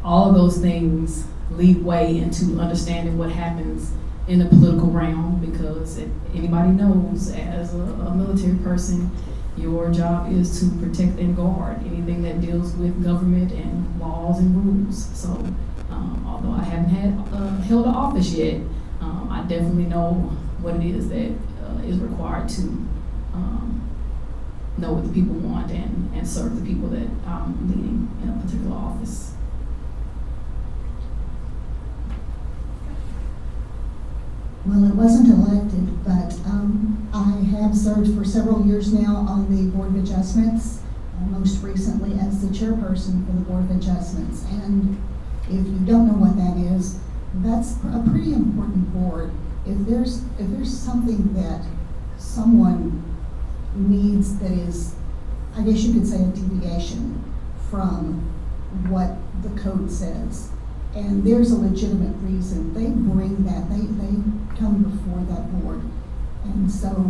Speaker 7: all of those things lead way into understanding what happens in the political realm, because if anybody knows, as a military person, your job is to protect and guard anything that deals with government and laws and rules. So although I haven't held an office yet, I definitely know what it is that is required to know what the people want and serve the people that I'm leading in a particular office.
Speaker 8: Well, it wasn't elected, but I have served for several years now on the Board of Adjustments, most recently as the chairperson for the Board of Adjustments. And if you don't know what that is, that's a pretty important board. If there's something that someone needs that is, I guess you could say, a deviation from what the code says, and there's a legitimate reason, they bring that, they come before that board. And so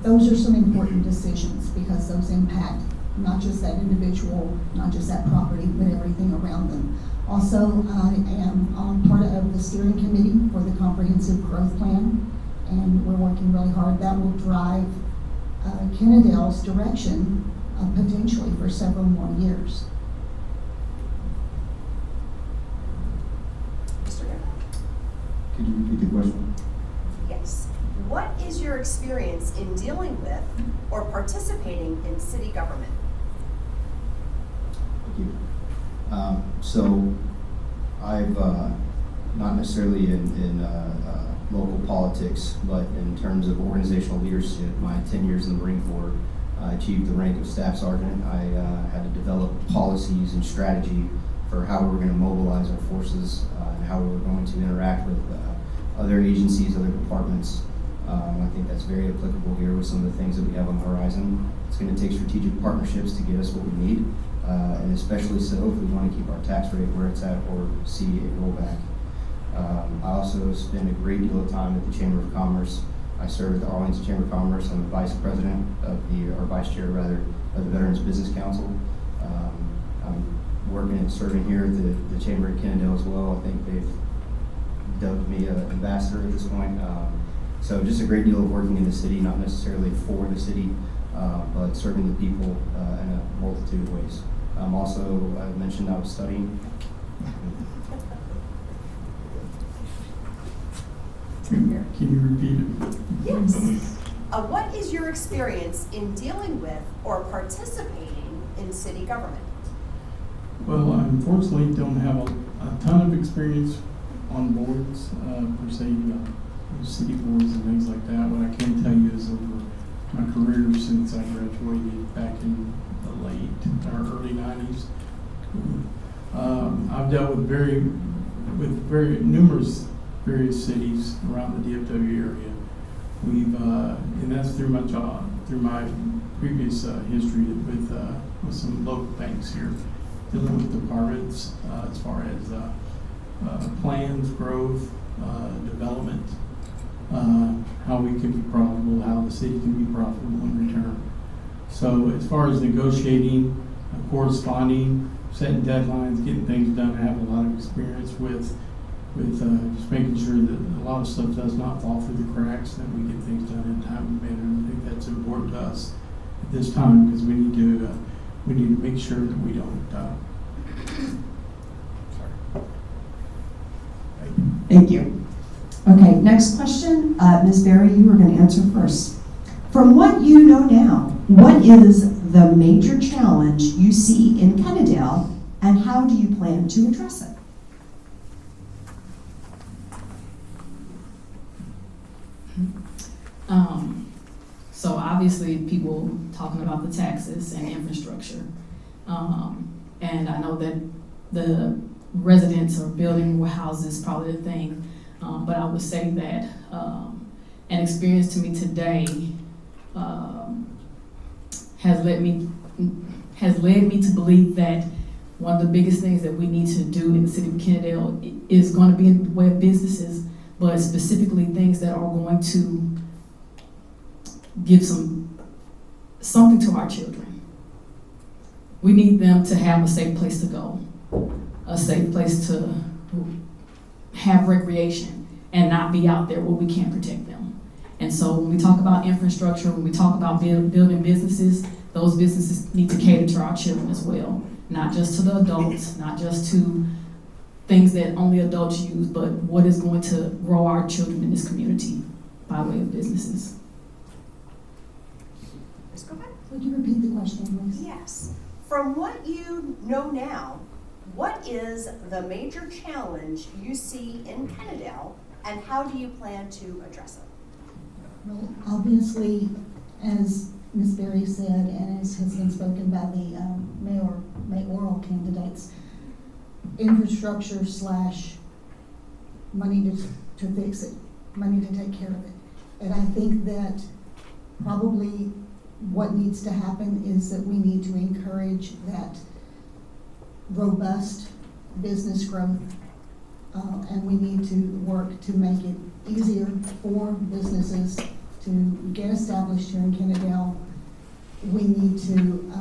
Speaker 8: those are some important decisions, because those impact not just that individual, not just that property, but everything around them. Also, I am on part of the steering committee for the comprehensive growth plan, and we're working really hard. That will drive Kennedale's direction potentially for several more years.
Speaker 5: Mr. Mayor?
Speaker 11: Could you repeat the question?
Speaker 5: Yes. What is your experience in dealing with or participating in city government?
Speaker 9: Thank you. So I've not necessarily in local politics, but in terms of organizational leadership, my 10 years in the Marine Corps, I achieved the rank of staff sergeant. I had to develop policies and strategy for how we were going to mobilize our forces and how we were going to interact with other agencies, other departments. I think that's very applicable here with some of the things that we have on the horizon. It's going to take strategic partnerships to get us what we need, and especially so if we want to keep our tax rate where it's at or see a rollback. I also spend a great deal of time at the Chamber of Commerce. I serve at the Arlington Chamber of Commerce. I'm the vice president of or vice chair rather, of the Veterans Business Council. I'm working and serving here at the Chamber of Kennedale as well. I think they've dubbed me an ambassador at this point. So just a great deal of working in the city, not necessarily for the city, but serving the people in a multitude of ways. Also, I mentioned I was studying.
Speaker 10: Can you repeat it?
Speaker 5: Yes. What is your experience in dealing with or participating in city government?
Speaker 10: Well, I unfortunately don't have a ton of experience on boards, per se, city boards and things like that. What I can tell you is over my career since I graduated back in the late or early 90s, I've dealt with very numerous various cities around the DFW area. We've and that's through my job, through my previous history with some local banks here, dealing with departments as far as plans, growth, development, how we can be profitable, how the city can be profitable in return. So as far as negotiating, corresponding, setting deadlines, getting things done, I have a lot of experience with just making sure that a lot of stuff does not fall through the cracks, that we get things done in a timely manner. And I think that's important to us at this time because we need to make sure that we don't.
Speaker 1: Thank you. Okay, next question. Ms. Berry, you were going to answer first. From what you know now, what is the major challenge you see in Kennedale, and how do you plan to address it?
Speaker 7: So obviously people talking about the taxes and infrastructure. And I know that the residents are building more houses, probably the thing. But I would say that an experience to me today has led me to believe that one of the biggest things that we need to do in the city of Kennedale is going to be in the way of businesses, but specifically things that are going to give something to our children. We need them to have a safe place to go, a safe place to have recreation and not be out there where we can't protect them. And so when we talk about infrastructure, when we talk about building businesses, those businesses need to cater to our children as well, not just to the adults, not just to things that only adults use, but what is going to grow our children in this community by way of businesses.
Speaker 5: Ms. Corbett?
Speaker 8: Would you repeat the question, please?
Speaker 5: Yes. From what you know now, what is the major challenge you see in Kennedale, and how do you plan to address it?
Speaker 8: Well, obviously, as Ms. Berry said, and as has been spoken by the mayoral candidates, infrastructure / money to fix it, money to take care of it. And I think that probably what needs to happen is that we need to encourage that robust business growth, and we need to work to make it easier for businesses to get established here in Kennedale. We need to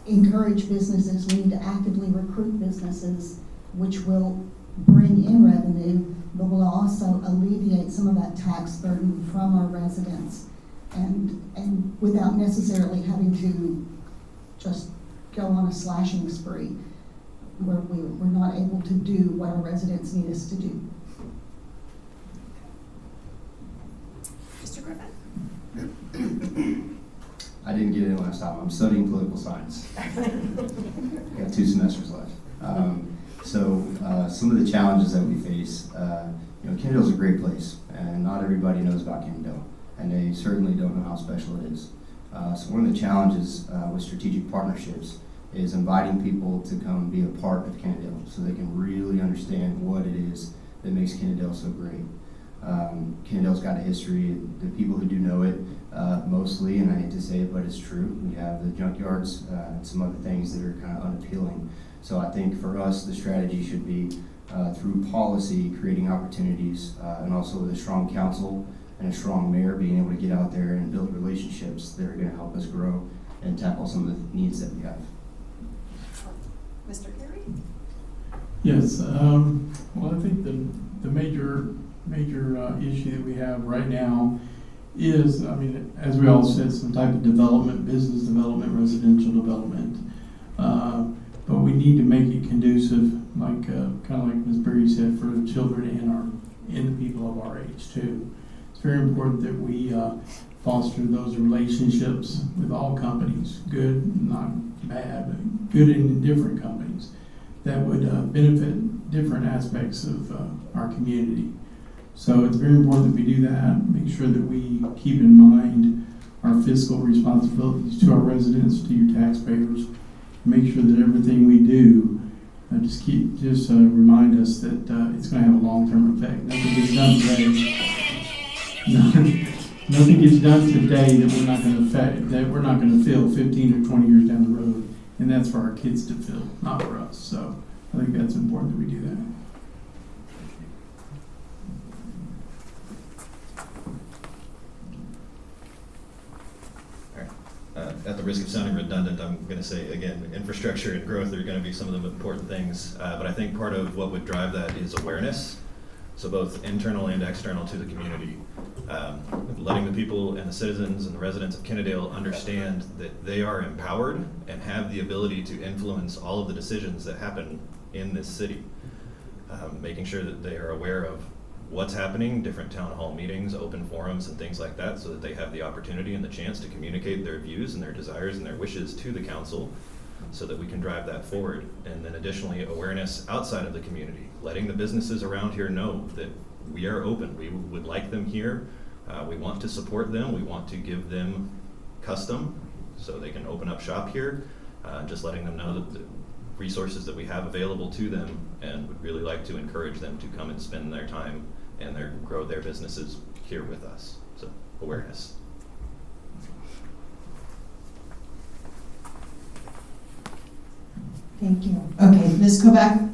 Speaker 8: encourage businesses. We need to actively recruit businesses, which will bring in revenue, but will also alleviate some of that tax burden from our residents, and without necessarily having to just go on a slashing spree where we're not able to do what our residents need us to do.
Speaker 5: Mr. Griffin?
Speaker 9: I didn't get in last time. I'm studying political science. Got 2 semesters left. So some of the challenges that we face, Kennedale's a great place, and not everybody knows about Kennedale, and they certainly don't know how special it is. So one of the challenges with strategic partnerships is inviting people to come be a part of Kennedale so they can really understand what it is that makes Kennedale so great. Kennedale's got a history. The people who do know it mostly, and I hate to say it, but it's true. We have the junkyards and some other things that are kind of unappealing. So I think for us, the strategy should be through policy, creating opportunities, and also with a strong council and a strong mayor being able to get out there and build relationships that are going to help us grow and tackle some of the needs that we have.
Speaker 5: Mr. Carey?
Speaker 10: Yes, well, I think the major issue that we have right now is, I mean, as we all said, some type of development, business development, residential development. But we need to make it conducive, like kind of like Ms. Berry said, for the children and the people of our age too. It's very important that we foster those relationships with all companies, good, not bad, but good and indifferent companies that would benefit different aspects of our community. So it's very important that we do that, make sure that we keep in mind our fiscal responsibilities to our residents, to your taxpayers, make sure that everything we do just remind us that it's going to have a long-term effect. Nothing gets done today. Nothing gets done today that we're not going to feel 15 or 20 years down the road, and that's for our kids to feel, not for us. So I think that's important that we do that.
Speaker 6: At the risk of sounding redundant, I'm going to say, again, infrastructure and growth are going to be some of the important things, but I think part of what would drive that is awareness, so both internal and external to the community. Letting the people and the citizens and the residents of Kennedale understand that they are empowered and have the ability to influence all of the decisions that happen in this city. Making sure that they are aware of what's happening, different town hall meetings, open forums, and things like that, so that they have the opportunity and the chance to communicate their views and their desires and their wishes to the council, so that we can drive that forward. And then additionally, awareness outside of the community, letting the businesses around here know that we are open, we would like them here, we want to support them, we want to give them custom so they can open up shop here, just letting them know that the resources that we have available to them, and would really like to encourage them to come and spend their time and grow their businesses here with us. So awareness.
Speaker 8: Thank you.
Speaker 1: Okay, Ms. Kovac,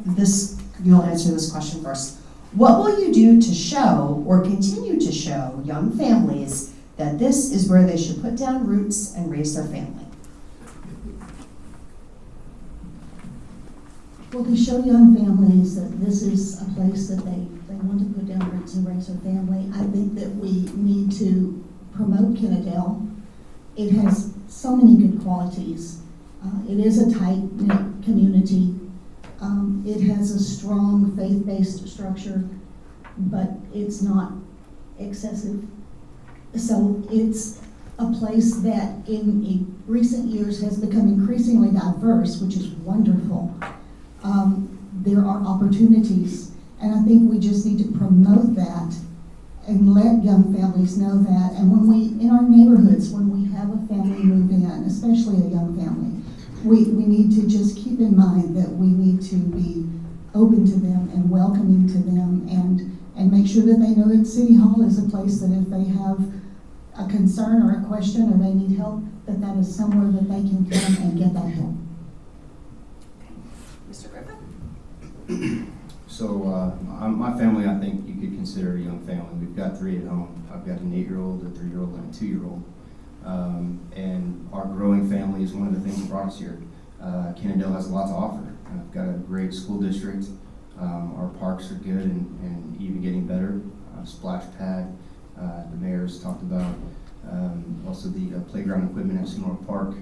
Speaker 1: you'll answer this question first. What will you do to show or continue to show young families that this is where they should put down roots and raise their family?
Speaker 8: Well, to show young families that this is a place that they want to put down roots and raise their family, I think that we need to promote Kennedale. It has so many good qualities. It is a tight-knit community. It has a strong faith-based structure, but it's not excessive. So it's a place that in recent years has become increasingly diverse, which is wonderful. There are opportunities, and I think we just need to promote that and let young families know that. And when we, in our neighborhoods, when we have a family moving in, especially a young family, we need to just keep in mind that we need to be open to them and welcoming to them, and make sure that they know that City Hall is a place that if they have a concern or a question or they need help, that is somewhere that they can come and get that help.
Speaker 5: Mr. Griffin?
Speaker 9: So my family, I think you could consider a young family. We've got 3 at home. I've got an 8-year-old, a 3-year-old, and a 2-year-old. And our growing family is one of the things that brought us here. Kennedale has a lot to offer. I've got a great school district. Our parks are good and even getting better. Splash pad, the mayor's talked about. Also the playground equipment at Sonora Park,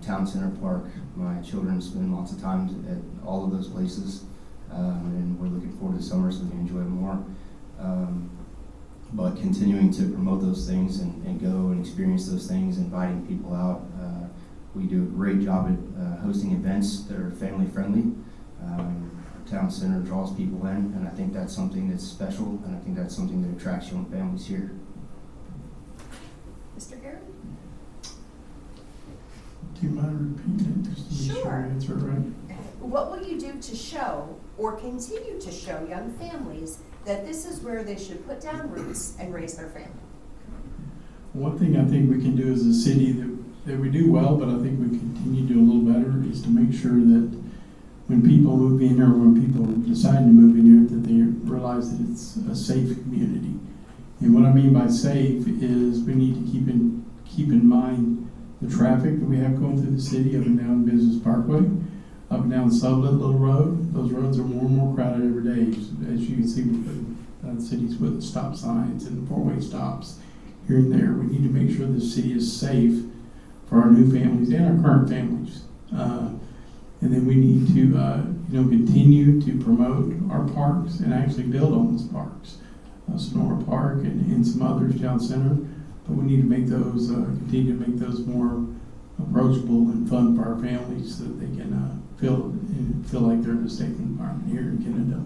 Speaker 9: Town Center Park. My children spend lots of time at all of those places. And we're looking forward to summer so we can enjoy it more. But continuing to promote those things and go and experience those things, inviting people out. We do a great job at hosting events that are family friendly. Town Center draws people in, and I think that's something that's special, and I think that's something that attracts young families here.
Speaker 5: Mr. Garrett?
Speaker 10: Do you mind repeating it just to make sure I answer it right?
Speaker 5: What will you do to show or continue to show young families that this is where they should put down roots and raise their family?
Speaker 10: One thing I think we can do as a city that we do well, but I think we continue to do a little better, is to make sure that when people move in here, when people decide to move in here, that they realize that it's a safe community. And what I mean by safe is we need to keep in mind the traffic that we have going through the city, up and down Business Parkway, up and down Sublet Little Road. Those roads are more and more crowded every day. As you can see, cities with stop signs and four-way stops here and there. We need to make sure the city is safe for our new families and our current families. And then we need to, continue to promote our parks and actually build on those parks. Sonora Park and some others down center. But we need to make those, continue to make those more approachable and fun for our families so that they can feel like they're in a safe environment here in Kennedale.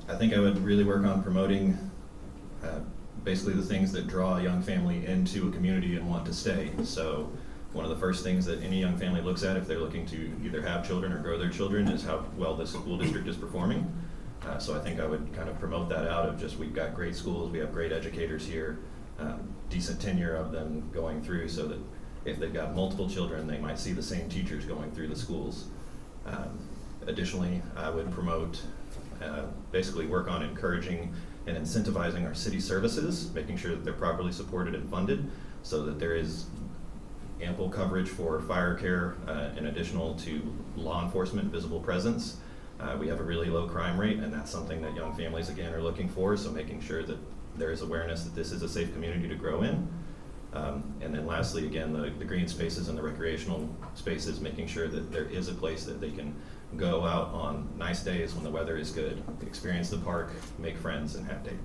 Speaker 6: I think I would really work on promoting basically the things that draw a young family into a community and want to stay. So one of the first things that any young family looks at if they're looking to either have children or grow their children is how well the school district is performing. So I think I would kind of promote that out of just, we've got great schools, we have great educators here, decent tenure of them going through, so that if they've got multiple children, they might see the same teachers going through the schools. Additionally, I would promote, basically work on encouraging and incentivizing our city services, making sure that they're properly supported and funded, so that there is ample coverage for fire care, in additional to law enforcement visible presence. We have a really low crime rate, and that's something that young families, again, are looking for, so making sure that there is awareness that this is a safe community to grow in. And then lastly, again, the green spaces and the recreational spaces, making sure that there is a place that they can go out on nice days when the weather is good, experience the park, make friends, and have dates.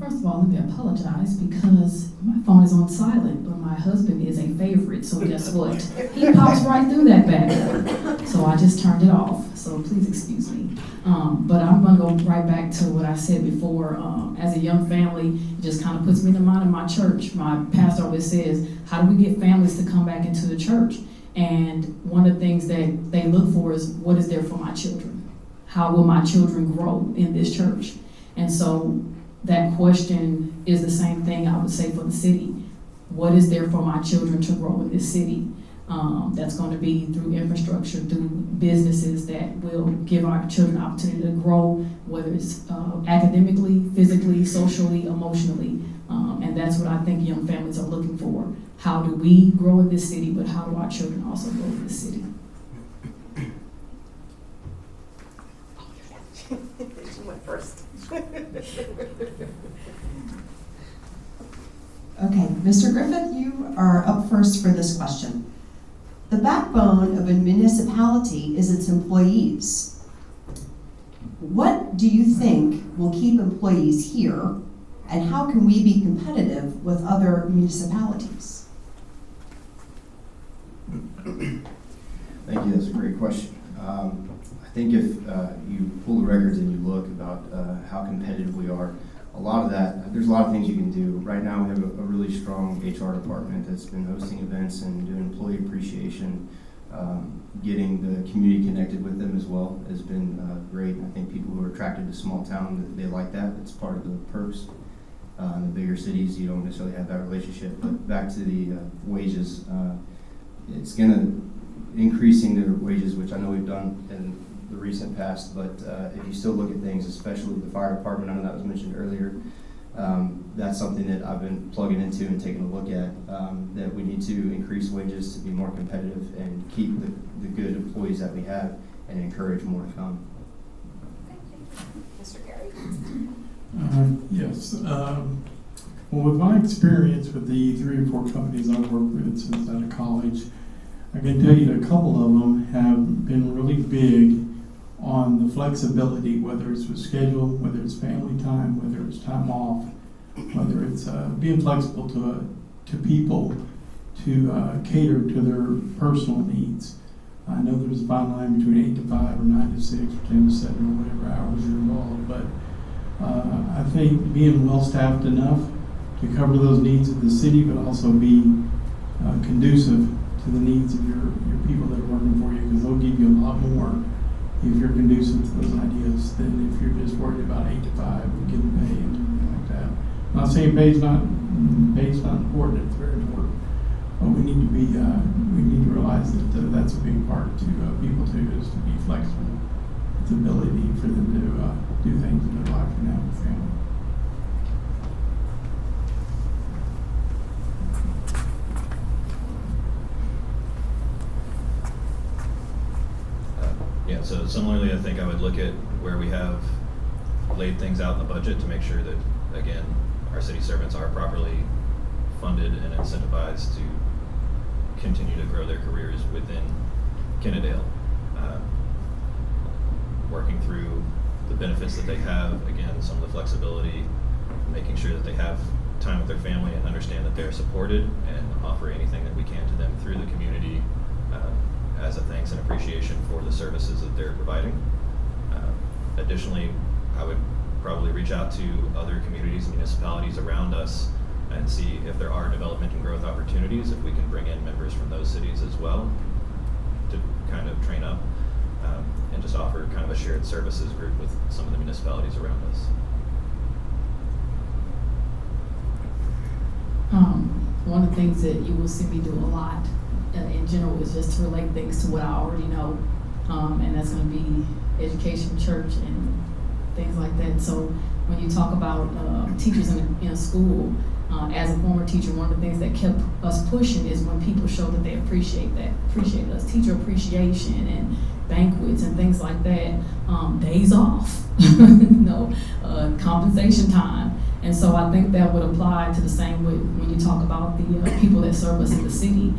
Speaker 7: First of all, let me apologize because my phone is on silent, but my husband is a favorite, so guess what? He pops right through that back door. So I just turned it off, so please excuse me. But I'm gonna go right back to what I said before. As a young family, it just kind of puts me in the mind of my church. My pastor always says, how do we get families to come back into the church? And one of the things that they look for is, what is there for my children? How will my children grow in this church? And so that question is the same thing I would say for the city. What is there for my children to grow in this city? That's going to be through infrastructure, through businesses that will give our children opportunity to grow, whether it's academically, physically, socially, emotionally. And that's what I think young families are looking for. How do we grow in this city, but how do our children also grow in this city?
Speaker 5: She went first.
Speaker 1: Okay, Mr. Griffith, you are up first for this question. The backbone of a municipality is its employees. What do you think will keep employees here, and how can we be competitive with other municipalities?
Speaker 9: Thank you, that's a great question. I think if you pull the records and you look about how competitive we are, there's a lot of things you can do. Right now we have a really strong HR department that's been hosting events and doing employee appreciation. Getting the community connected with them as well has been great. I think people who are attracted to small town, they like that. It's part of the perks. In the bigger cities, you don't necessarily have that relationship. But back to the wages, it's going to increasing their wages, which I know we've done in the recent past, but if you still look at things, especially the fire department, I know that was mentioned earlier, that's something that I've been plugging into and taking a look at, that we need to increase wages to be more competitive and keep the good employees that we have and encourage more to come.
Speaker 5: Mr. Gary?
Speaker 10: Yes. Well, with my experience with the 3 or 4 companies I've worked with since out of college, I can tell you that a couple of them have been really big on the flexibility, whether it's with schedule, whether it's family time, whether it's time off, whether it's being flexible to people to cater to their personal needs. I know there's a fine line between 8 to 5 or 9 to 6 or 10 to 7 or whatever hours you're involved, but I think being well-staffed enough to cover those needs of the city, but also be conducive to the needs of your people that are working for you, because they'll give you a lot more if you're conducive to those ideas than if you're just worried about 8 to 5 and getting paid and everything like that. I'm not saying pay's not important, it's very important. But we need to realize that that's a big part to people too, is to be flexible. It's ability for them to do things in their life and have a family.
Speaker 6: Yeah, so similarly, I think I would look at where we have laid things out in the budget to make sure that, again, our city servants are properly funded and incentivized to continue to grow their careers within Kennedale. Working through the benefits that they have, again, some of the flexibility, making sure that they have time with their family and understand that they're supported, and offer anything that we can to them through the community as a thanks and appreciation for the services that they're providing. Additionally, I would probably reach out to other communities and municipalities around us and see if there are development and growth opportunities, if we can bring in members from those cities as well to kind of train up and just offer kind of a shared services group with some of the municipalities around us.
Speaker 7: One of the things that you will see me do a lot in general is just to relate things to what I already know, and that's going to be education, church, and things like that. So when you talk about teachers in a school, as a former teacher, one of the things that kept us pushing is when people show that they appreciate us. Teacher appreciation and banquets and things like that, days off, compensation time. And so I think that would apply to the same way when you talk about the people that serve us in the city,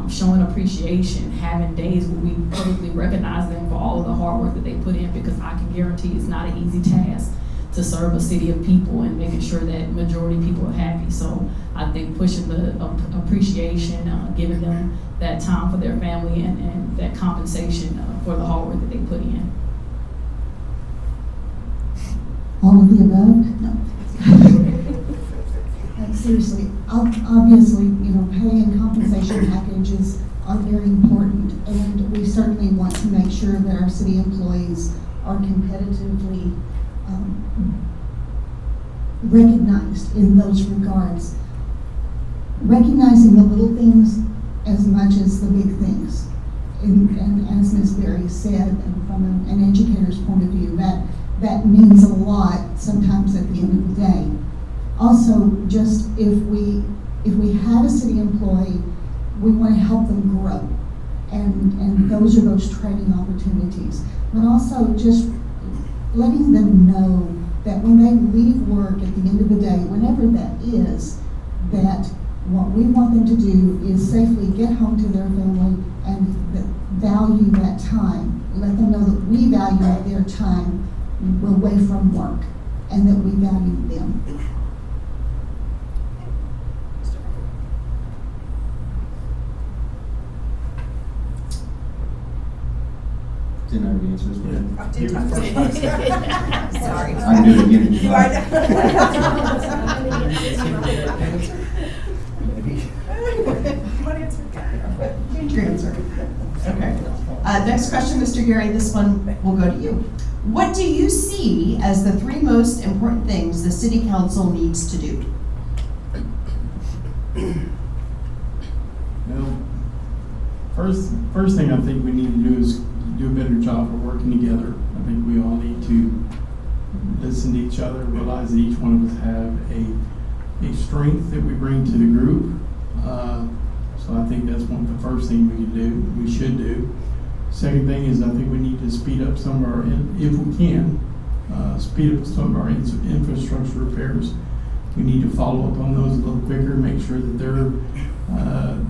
Speaker 7: showing appreciation, having days where we publicly recognize them for all of the hard work that they put in, because I can guarantee it's not an easy task to serve a city of people and making sure that majority of people are happy. So I think pushing the appreciation, giving them that time for their family and that compensation for the hard work that they put in.
Speaker 8: All of the above? No. Seriously, obviously, pay and compensation packages are very important, and we certainly want to make sure that our city employees are competitively recognized in those regards. Recognizing the little things as much as the big things. And as Ms. Berry said, and from an educator's point of view, that means a lot sometimes at the end of the day. Also, just if we have a city employee, we want to help them grow. And those are those training opportunities. But also just letting them know that when they leave work at the end of the day, whenever that is, that what we want them to do is safely get home to their family and value that time. Let them know that we value their time away from work and that we value them.
Speaker 11: Didn't I already answer this one?
Speaker 5: I did talk to you. Sorry.
Speaker 11: I can do it again if you like.
Speaker 1: Change your answer. Okay. Next question, Mr. Gary. This one will go to you. What do you see as the 3 most important things the City Council needs to do?
Speaker 10: Well, first thing I think we need to do is do a better job of working together. I think we all need to listen to each other, realize that each one of us have a strength that we bring to the group. So I think that's one of the first things we should do. Second thing is I think we need to speed up some of our, if we can, speed up some of our infrastructure repairs. We need to follow up on those a little quicker, make sure that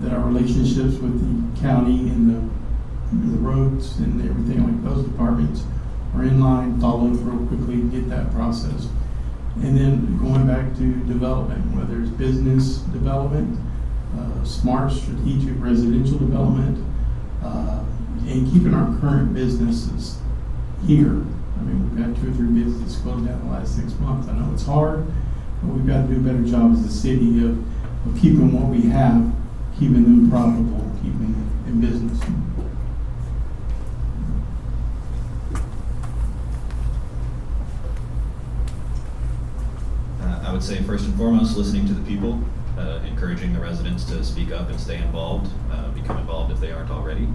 Speaker 10: that our relationships with the county and the roads and everything like those departments are in line, follow up real quickly, get that process. And then going back to development, whether it's business development, smart strategic residential development, and keeping our current businesses here I mean, we've got 2 or 3 businesses closed down in the last 6 months. I know it's hard, but we've got to do a better job as a city of keeping what we have, keeping them profitable, keeping them in business.
Speaker 6: I would say first and foremost, listening to the people, encouraging the residents to speak up and stay involved, become involved if they aren't already,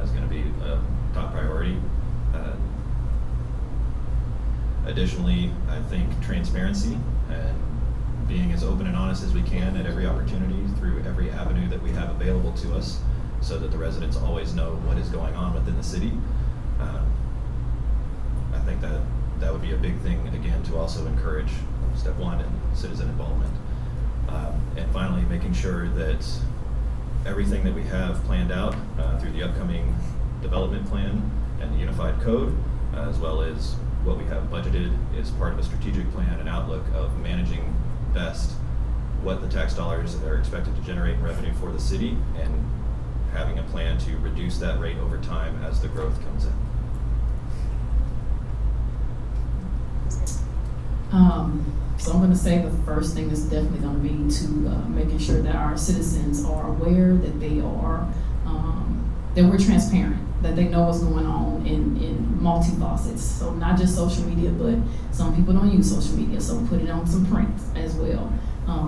Speaker 6: is going to be a top priority. Additionally, I think transparency and being as open and honest as we can at every opportunity through every avenue that we have available to us, so that the residents always know what is going on within the city. I think that would be a big thing, again, to also encourage step one in citizen involvement. And finally, making sure that everything that we have planned out through the upcoming development plan and the unified code, as well as what we have budgeted, is part of a strategic plan and outlook of managing best what the tax dollars are expected to generate in revenue for the city, and having a plan to reduce that rate over time as the growth comes in.
Speaker 7: So I'm going to say the first thing is definitely going to be to making sure that our citizens are aware that they are, that we're transparent, that they know what's going on in multi-facets. So not just social media, but some people don't use social media, so put it on some print as well.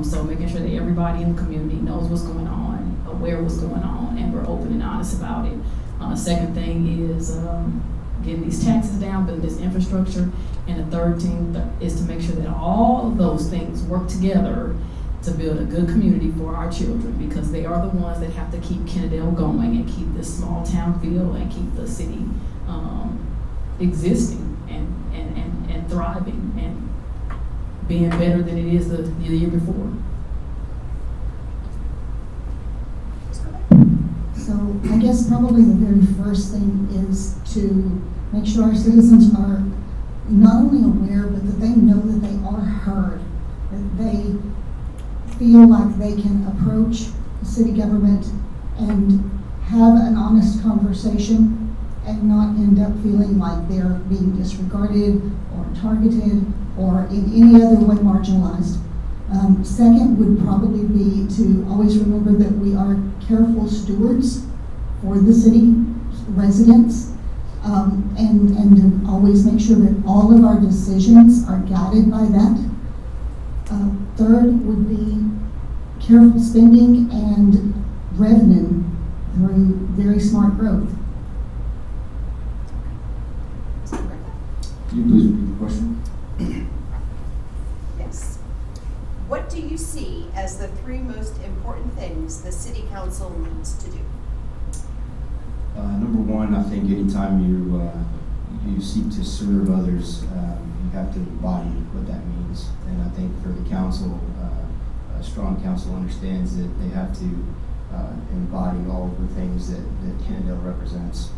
Speaker 7: So making sure that everybody in the community knows what's going on, aware what's going on, and we're open and honest about it. Second thing is getting these taxes down, building this infrastructure. And the third thing is to make sure that all of those things work together to build a good community for our children, because they are the ones that have to keep Kennedale going and keep this small town feel and keep the city existing and thriving and being better than it is the year before.
Speaker 8: So I guess probably the very first thing is to make sure our citizens are not only aware, but that they know that they are heard, that they feel like they can approach the city government and have an honest conversation and not end up feeling like they're being disregarded or targeted or in any other way marginalized. Second would probably be to always remember that we are careful stewards for the city residents, and to always make sure that all of our decisions are guided by that. Third would be careful spending and revenue through very smart growth.
Speaker 11: Can you please repeat the question?
Speaker 5: Yes. What do you see as the 3 most important things the city council needs to do?
Speaker 9: Number one, I think anytime you seek to serve others, you have to embody what that means. And I think for the council, a strong council understands that they have to embody all of the things that Kennedale represents.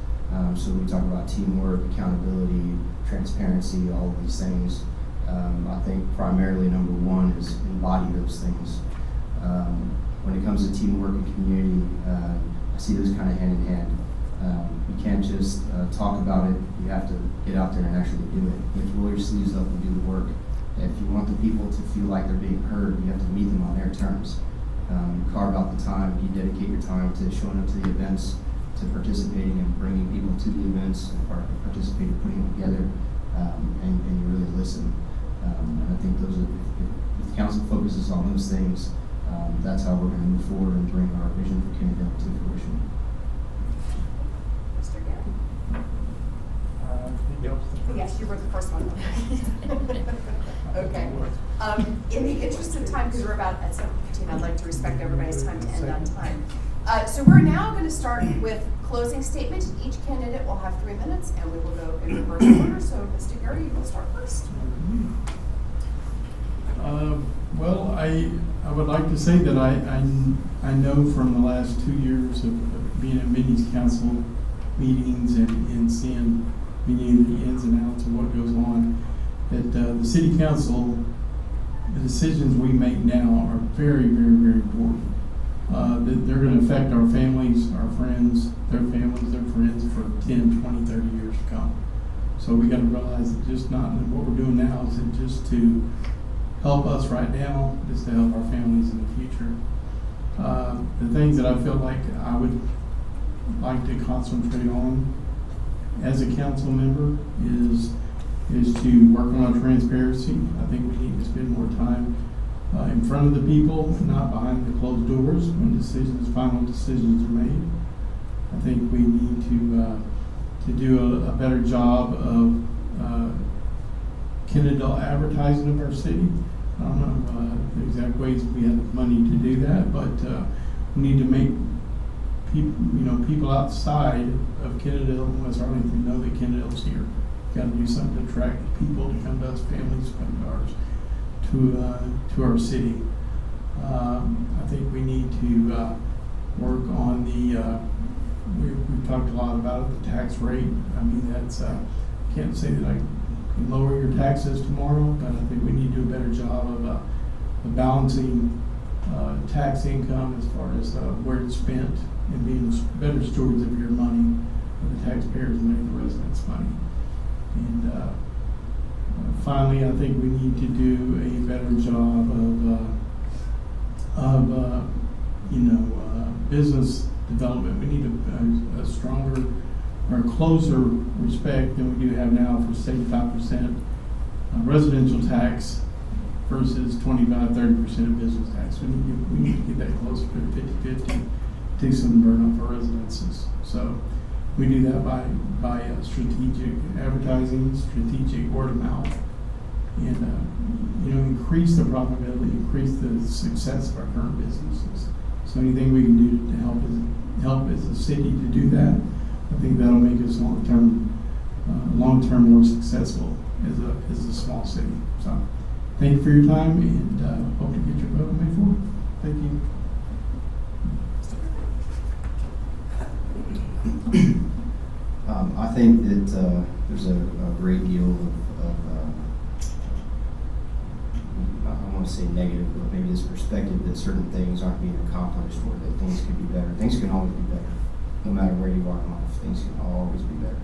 Speaker 9: So we talk about teamwork, accountability, transparency, all of these things. I think primarily number one is embody those things. When it comes to teamwork and community, I see those kind of hand in hand. You can't just talk about it, you have to get out there and actually do it. You have to roll your sleeves up and do the work. If you want the people to feel like they're being heard, you have to meet them on their terms. Carve out the time, you dedicate your time to showing up to the events, to participating and bringing people to the events, and participating, putting them together, and you really listen. And I think those are, if the council focuses on those things, that's how we're going to move forward and bring our vision for Kennedale to fruition.
Speaker 5: Mr. Gary? Yes, you were the first one. Okay. In the interest of time, because we're about at 7:15, I'd like to respect everybody's time to end on time. So we're now going to start with closing statement. Each candidate will have 3 minutes, and we will go in reverse order. So, Mr. Gary, you will start first.
Speaker 10: Well, I would like to say that I know from the last 2 years of being at many council meetings and seeing many of the ins and outs of what goes on, that the city council, the decisions we make now are very, very, very important. That they're going to affect our families, our friends, their families, their friends for 10, 20, 30 years to come. So we gotta realize that just not what we're doing now isn't just to help us right now, it's to help our families in the future. The things that I feel like I would like to concentrate on as a council member is to work on our transparency. I think we need to spend more time in front of the people, not behind the closed doors when final decisions are made. I think we need to do a better job of Kennedale advertising of our city. I don't know the exact ways we have money to do that, but we need to make people outside of Kennedale and West Arlington know that Kennedale's here. Got to do something to attract people to come to us, families to come to ours, to our city. I think we need to work on we've talked a lot about it, the tax rate. I mean, that's can't say that I can lower your taxes tomorrow, but I think we need to do a better job of balancing tax income as far as where it's spent and being better stewards of your money, of the taxpayers' money, the residents' money. And finally, I think we need to do a better job of business development. We need a stronger or closer respect than we do have now for 75% residential tax versus 25-30% of business tax. We need to get that closer to 50-50, take some burden off our residences. So we do that by strategic advertising, strategic word of mouth, and increase the profitability, increase the success of our current businesses. So anything we can do to help as a city to do that, I think that'll make us long term more successful as a small city. So thank you for your time, and hope to get your vote on May 4th. Thank you.
Speaker 9: I think that there's a great deal of I don't want to say negative, but maybe this perspective that certain things aren't being accomplished or that things could be better. Things can always be better. No matter where you are in life, things can always be better.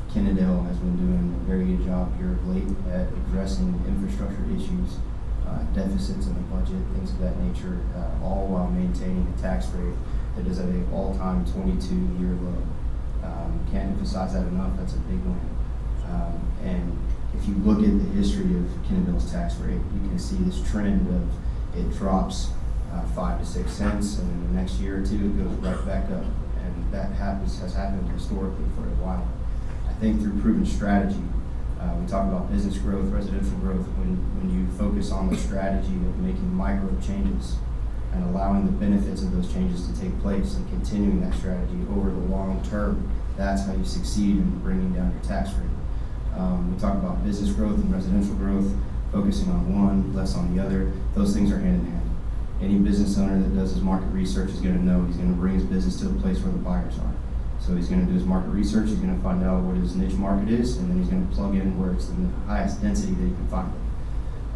Speaker 9: Kennedale has been doing a very good job here of late at addressing infrastructure issues, deficits in the budget, things of that nature, all while maintaining a tax rate that is at an all-time 22-year low. Can't emphasize that enough. That's a big win. And if you look at the history of Kennedale's tax rate, you can see this trend of it drops 5 to 6 cents, and in the next year or two it goes right back up. And that has happened historically for a while. I think through proven strategy, we talk about business growth, residential growth, when you focus on the strategy of making micro changes and allowing the benefits of those changes to take place and continuing that strategy over the long term, that's how you succeed in bringing down your tax rate. We talk about business growth and residential growth, focusing on one, less on the other. Those things are hand in hand. Any business owner that does his market research is going to know he's going to bring his business to a place where the buyers are. So he's going to do his market research, he's going to find out what his niche market is, and then he's going to plug in where it's the highest density that he can find it.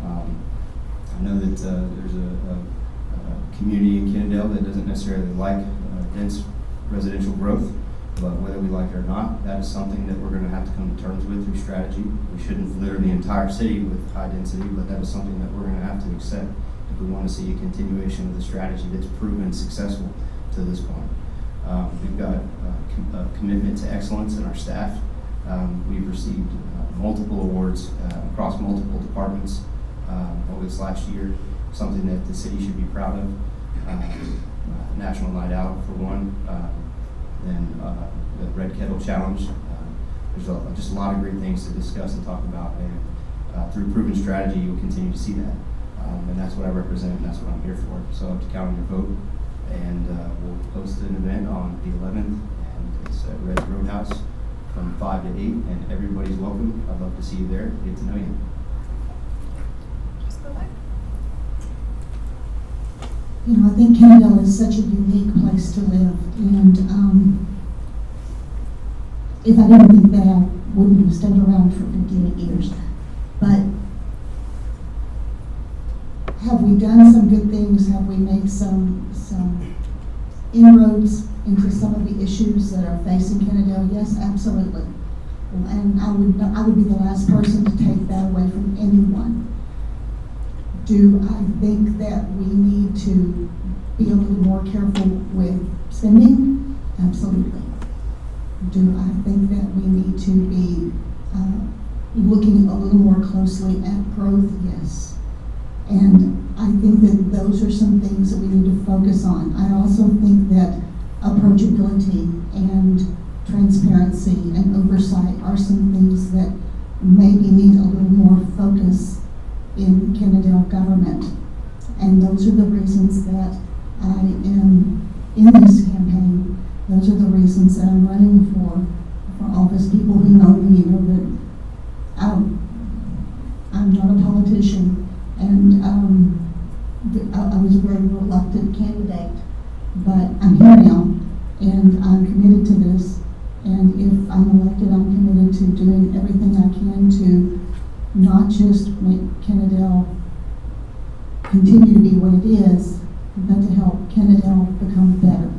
Speaker 9: I know that there's a community in Kennedale that doesn't necessarily like dense residential growth, but whether we like it or not, that is something that we're going to have to come to terms with through strategy. We shouldn't litter the entire city with high density, but that is something that we're going to have to accept if we want to see a continuation of the strategy that's proven successful to this point. We've got a commitment to excellence in our staff. We've received multiple awards across multiple departments over this last year, something that the city should be proud of. National Night Out for one, then the Red Kettle Challenge. There's just a lot of great things to discuss and talk about, and through proven strategy, you'll continue to see that. And that's what I represent, and that's what I'm here for. So up to count on your vote, and we'll host an event on the 11th, and it's at Red Roadhouse from 5 to 8, and everybody's welcome. I'd love to see you there, get to know you.
Speaker 5: Just go back.
Speaker 8: I think Kennedale is such a unique place to live, and if I didn't think that, I wouldn't have stayed around for 58 years. But have we done some good things? Have we made some inroads into some of the issues that are facing Kennedale? Yes, absolutely. and I would be the last person to take that away from anyone. Do I think that we need to be a little more careful with spending? Absolutely. Do I think that we need to be looking a little more closely at growth? Yes. And I think that those are some things that we need to focus on. I also think that approachability and transparency and oversight are some things that maybe need a little more focus in Kennedale government. And those are the reasons that I am in this campaign. Those are the reasons that I'm running for office. People who know me know that I'm not a politician, and I was a very reluctant candidate, but I'm here now, and I'm committed to this. And if I'm elected, I'm committed to doing everything I can to not just make Kennedale continue to be what it is, but to help Kennedale become better.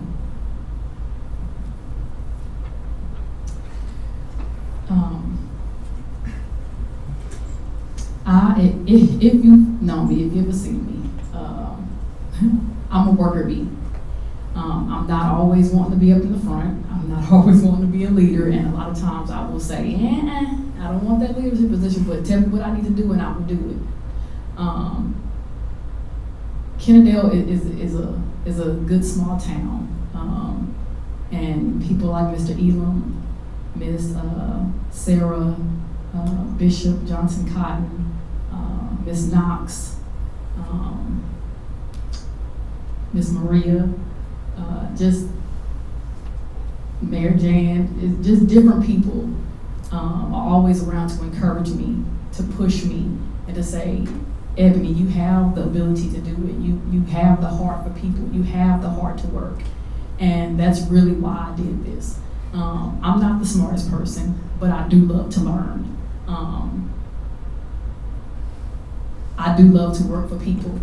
Speaker 7: If you know me, if you ever seen me, I'm a worker bee. I'm not always wanting to be up in the front. I'm not always wanting to be a leader, and a lot of times I will say, I don't want that leadership position, but tell me what I need to do and I will do it. Kennedale is a good small town, and people like Mr. Elam, Miss Sarah, Bishop Johnson Cotton, Miss Knox, Miss Maria, just Mayor Jan, just different people are always around to encourage me, to push me, and to say, Ebony, you have the ability to do it. You have the heart for people. You have the heart to work. And that's really why I did this. I'm not the smartest person, but I do love to learn. I do love to work for people.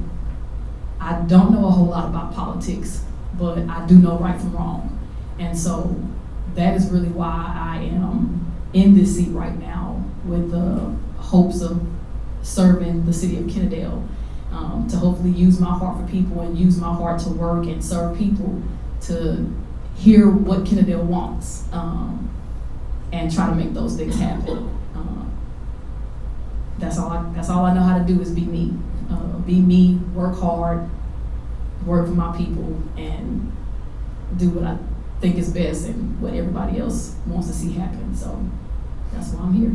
Speaker 7: I don't know a whole lot about politics, but I do know right from wrong. And so that is really why I am in this seat right now, with the hopes of serving the city of Kennedale, to hopefully use my heart for people and use my heart to work and serve people, to hear what Kennedale wants, and try to make those things happen. That's all I know how to do, is be me. Be me, work hard, work for my people, and do what I think is best and what everybody else wants to see happen. So that's why I'm here.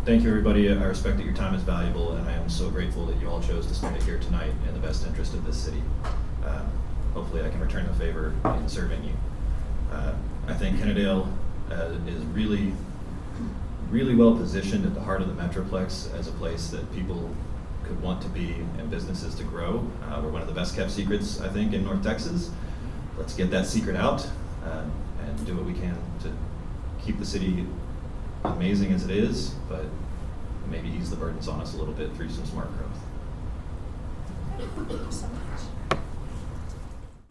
Speaker 6: Thank you, everybody. I respect that your time is valuable, and I am so grateful that you all chose to spend it here tonight in the best interest of this city. Hopefully I can return the favor in serving you. I think Kennedale is really, really well positioned at the heart of the Metroplex as a place that people could want to be and businesses to grow. We're one of the best kept secrets, I think, in North Texas. Let's get that secret out and do what we can to keep the city amazing as it is, but maybe ease the burdens on us a little bit through some smart growth.
Speaker 5: Thank you so much.